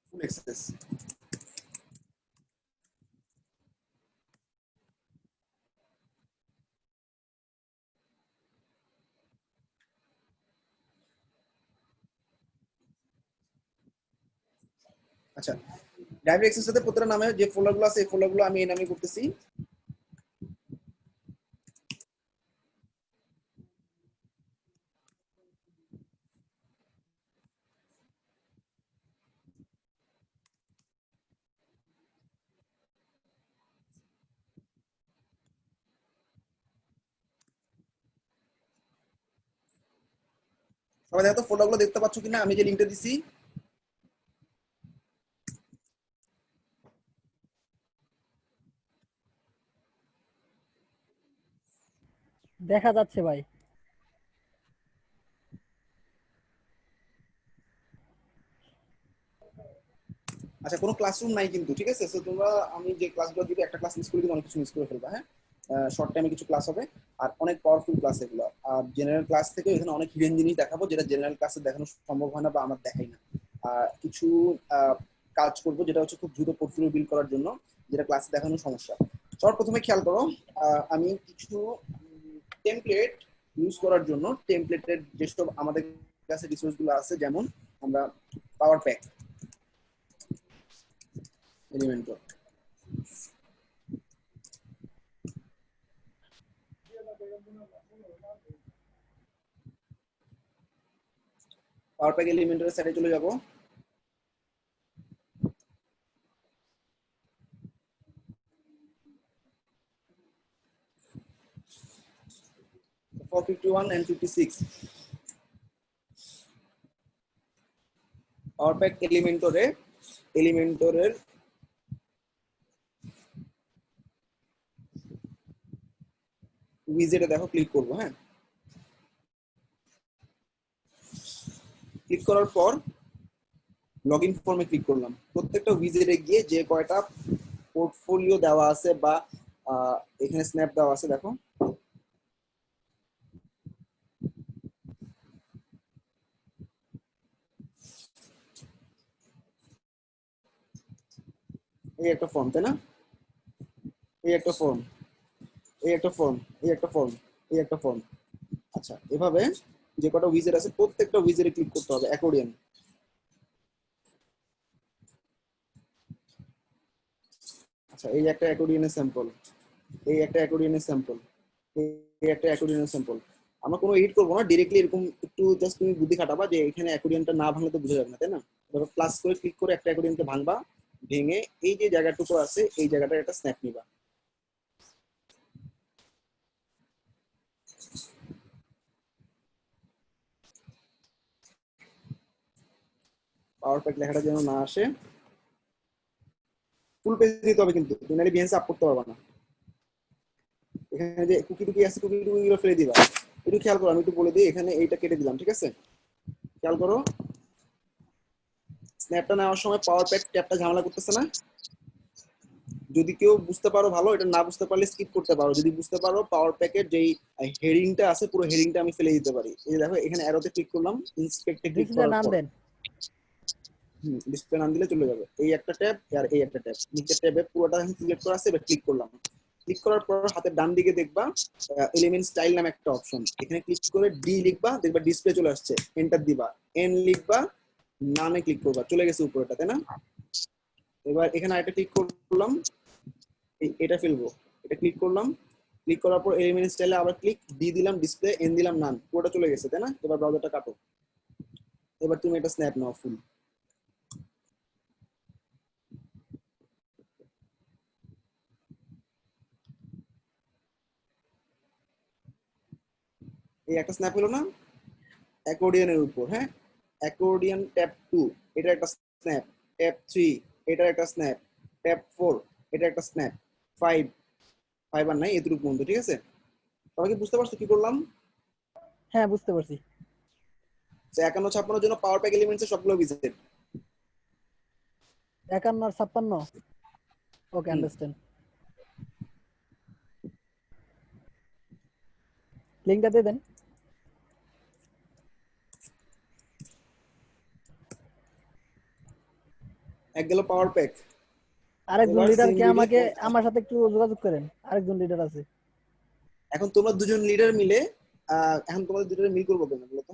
full access. আচ্ছা ড্রাইভ অ্যাক্সেস সাথে প্রত্যেকটা নামে যে ফোল্ডারগুলো আছে এই ফোল্ডারগুলো আমি এই নামে করতেছি। সবাই দেখো তো ফোল্ডারগুলো দেখতে পাচ্ছ কিনা আমি যে লিংকটা দিছি? দেখা যাচ্ছে ভাই। আচ্ছা কোনো ক্লাসরুম নাই কিন্তু, ঠিক আছে? সো তোমরা আমি যে ক্লাসগুলো দিব একটা ক্লাস মিস করে দিলে অনেক কিছু মিস করে ফেলবা। হ্যাঁ শর্ট টাইমে কিছু ক্লাস হবে আর অনেক পাওয়ারফুল ক্লাস এগুলো। আর জেনারেল ক্লাস থেকে এখানে অনেক হিডেন জিনিস দেখাবো যেটা জেনারেল ক্লাসে দেখানো সম্ভব হয় না বা আমরা দেখাই না। আর কিছু কাজ করবো যেটা হচ্ছে খুব দ্রুত পোর্টফোলিও বিল্ড করার জন্য, যেটা ক্লাসে দেখানো সমস্যা। সবার প্রথমে খেয়াল করো আমি কিছু টেমপ্লেট ইউজ করার জন্য টেমপ্লেটের যেসব আমাদের কাছে রিসোর্সগুলো আছে, যেমন আমরা power pack Elementor, power pack এলিমেন্টের সাইডে চলে যাব। For 51 and 56 পাওয়ার প্যাক এলিমেন্টরের উইজেটে দেখো ক্লিক করব। হ্যাঁ, ক্লিক করার পর লগইন ফর্মে ক্লিক করলাম। প্রত্যেকটা উইজেটে গিয়ে যে কয়টা পোর্টফোলিও দেওয়া আছে বা এখানে স্ন্যাপ দেওয়া আছে দেখো, এই একটা ফর্ম, তাই না? এই একটা ফর্ম, এই একটা ফর্ম, এই একটা ফর্ম, এই একটা ফর্ম। আচ্ছা, এভাবে যে কটা উইজেট আছে প্রত্যেকটা উইজেটে ক্লিক করতে হবে অ্যাকর্ডিয়ন। আচ্ছা, এই একটা অ্যাকর্ডিয়নের স্যাম্পল, এই একটা অ্যাকর্ডিয়নের স্যাম্পল, এই একটা অ্যাকর্ডিয়নের স্যাম্পল। আমরা কোনো এডিট করবো না, ডিরেক্টলি এরকম একটু জাস্ট তুমি বুদ্ধি খাটাবা যে এখানে অ্যাকর্ডিয়নটা না ভাঙলে তো বোঝা যাবে না, তাই না? এবার প্লাস করে ক্লিক করে একটা অ্যাকর্ডিয়নকে ভাঙবা, ভেঙে এই যে জায়গাটুকু আছে এই জায়গাটা একটা স্ন্যাপ নিবা। পাওয়ার প্যাক লেখাটা যেন না আসে, ফুল পেজ দিতে হবে কিন্তু, তুমি নাহলে বিহেন্সে আপ করতে পারবা না। এখানে যে কুকি টুকি আছে, কুকি টুকি গুলো ফেলে দিবা। একটু খেয়াল করো, আমি একটু বলে দিই, এখানে এইটা কেটে দিলাম, ঠিক আছে? খেয়াল করো, স্ন্যাপটা নেওয়ার সময় পাওয়ার প্যাক ট্যাবটা ঝামেলা করতেছে না? যদি কেউ বুঝতে পারো ভালো, এটা না বুঝতে পারলে স্কিপ করতে পারো। যদি বুঝতে পারো, পাওয়ার প্যাকের যেই হেডিংটা আছে পুরো হেডিংটা আমি ফেলে দিতে পারি। এই দেখো, এখানে অ্যারোতে ক্লিক করলাম, ইন্সপেক্টে ক্লিক করার নাম পর দেন। ডিসপ্লে নাম দিলে চলে যাবে। এই একটা ট্যাব আর এই একটা ট্যাব, নিচের ট্যাবে পুরোটা সিলেক্ট করা আছে। এবার ক্লিক করলাম, ক্লিক করার পর হাতের ডান দিকে দেখবা এলিমেন্ট স্টাইল নামে একটা অপশন, এখানে ক্লিক করে ডি লিখবা, দেখবা ডিসপ্লে চলে আসছে। এন্টার দিবা, এন লিখবা, নামে ক্লিক করবা, চলে গেছে উপরেটা, তাই না? এবার এখানে আরেকটা ক্লিক করলাম, এটা ফেলবো, এটা ক্লিক করলাম, ক্লিক করার পর এলিমেন্ট স্টাইলে আবার ক্লিক, ডি দিলাম, ডিসপ্লে, এন দিলাম, নান, পুরোটা চলে গেছে, তাই না? এবার ব্রাউজারটা কাটো, এবার তুমি এটা স্ন্যাপ নাও ফুল। এই একটা স্ন্যাপ হলো না অ্যাকর্ডিয়নের উপর? হ্যাঁ, অ্যাকর্ডিয়ন ট্যাব 2 এটা একটা স্ন্যাপ, ট্যাব 3 এটা একটা স্ন্যাপ, ট্যাব 4 এটা একটা স্ন্যাপ, 5 আর নাই এতটুকু পর্যন্ত, ঠিক আছে? সবাই কি বুঝতে পারছো কি করলাম? হ্যাঁ, বুঝতে পারছি। 51 56 জন্য পাওয়ার প্যাক এলিমেন্টসের সবগুলো ভিজিট। 51 আর 56, ওকে, আন্ডারস্ট্যান্ড। লিংকটা দিয়ে দেন। এক গেল পাওয়ার প্যাক। আরেকজন লিডার কে আমাকে আমার সাথে একটু যোগাযোগ করেন, আরেকজন লিডার আছে। এখন তোমরা দুজন লিডার মিলে এখন তোমাদের দুজনের মিল করবো কেন বলো তো?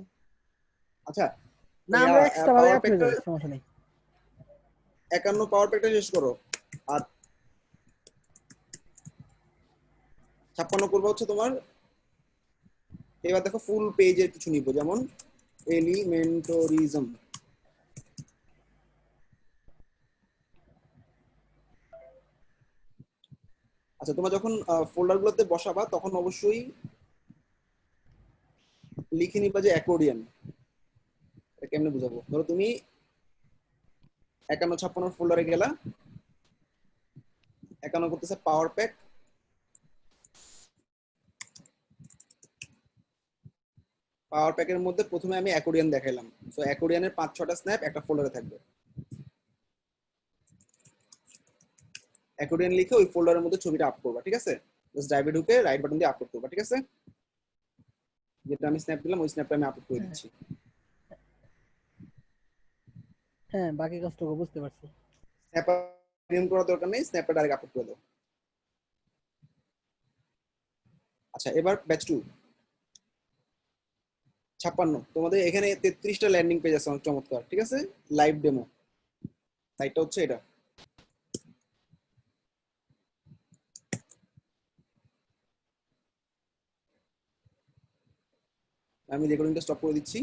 আচ্ছা, না, আমরা এক্সট্রা ভাবে অ্যাড হয়ে যাবে, সমস্যা নেই। 51 পাওয়ার প্যাকটা শেষ করো, আর 56 করবো হচ্ছে তোমার। এবার দেখো ফুল পেজের কিছু নিব, যেমন এলিমেন্টরিজম। আচ্ছা, তোমরা যখন ফোল্ডার গুলোতে বসাবা তখন অবশ্যই লিখে নিবা যে অ্যাকর্ডিয়ন। এটা কেমনে বুঝাবো? ধরো তুমি 51 56 ফোল্ডারে গেলা, 51 করতেছে পাওয়ার প্যাক, পাওয়ার প্যাকের মধ্যে প্রথমে আমি অ্যাকর্ডিয়ন দেখাইলাম। সো অ্যাকর্ডিয়নের 5-6টা স্ন্যাপ একটা ফোল্ডারে থাকবে। অ্যাকর্ডিয়ন লিখে ওই ফোল্ডারের মধ্যে ছবিটা আপ করবা, ঠিক আছে? জাস্ট ড্রাইভে ঢুকে রাইট বাটন দিয়ে আপলোড করবা, ঠিক আছে? যেটা আমি স্ন্যাপ দিলাম ওই স্ন্যাপটা আমি আপলোড করে দিচ্ছি। হ্যাঁ, বাকি কাজটুকু বুঝতে পারছি। স্ন্যাপ রিমুভ করার দরকার নেই, স্ন্যাপটা ডাইরেক্ট আপলোড করে দাও। আচ্ছা, এবার ব্যাচ 2 56। তোমাদের এখানে 33টা ল্যান্ডিং পেজ আছে, অনেক চমৎকার, ঠিক আছে? লাইভ ডেমো সাইটটা হচ্ছে এটা। আমি রেকর্ডিংটা স্টপ করে দিচ্ছি।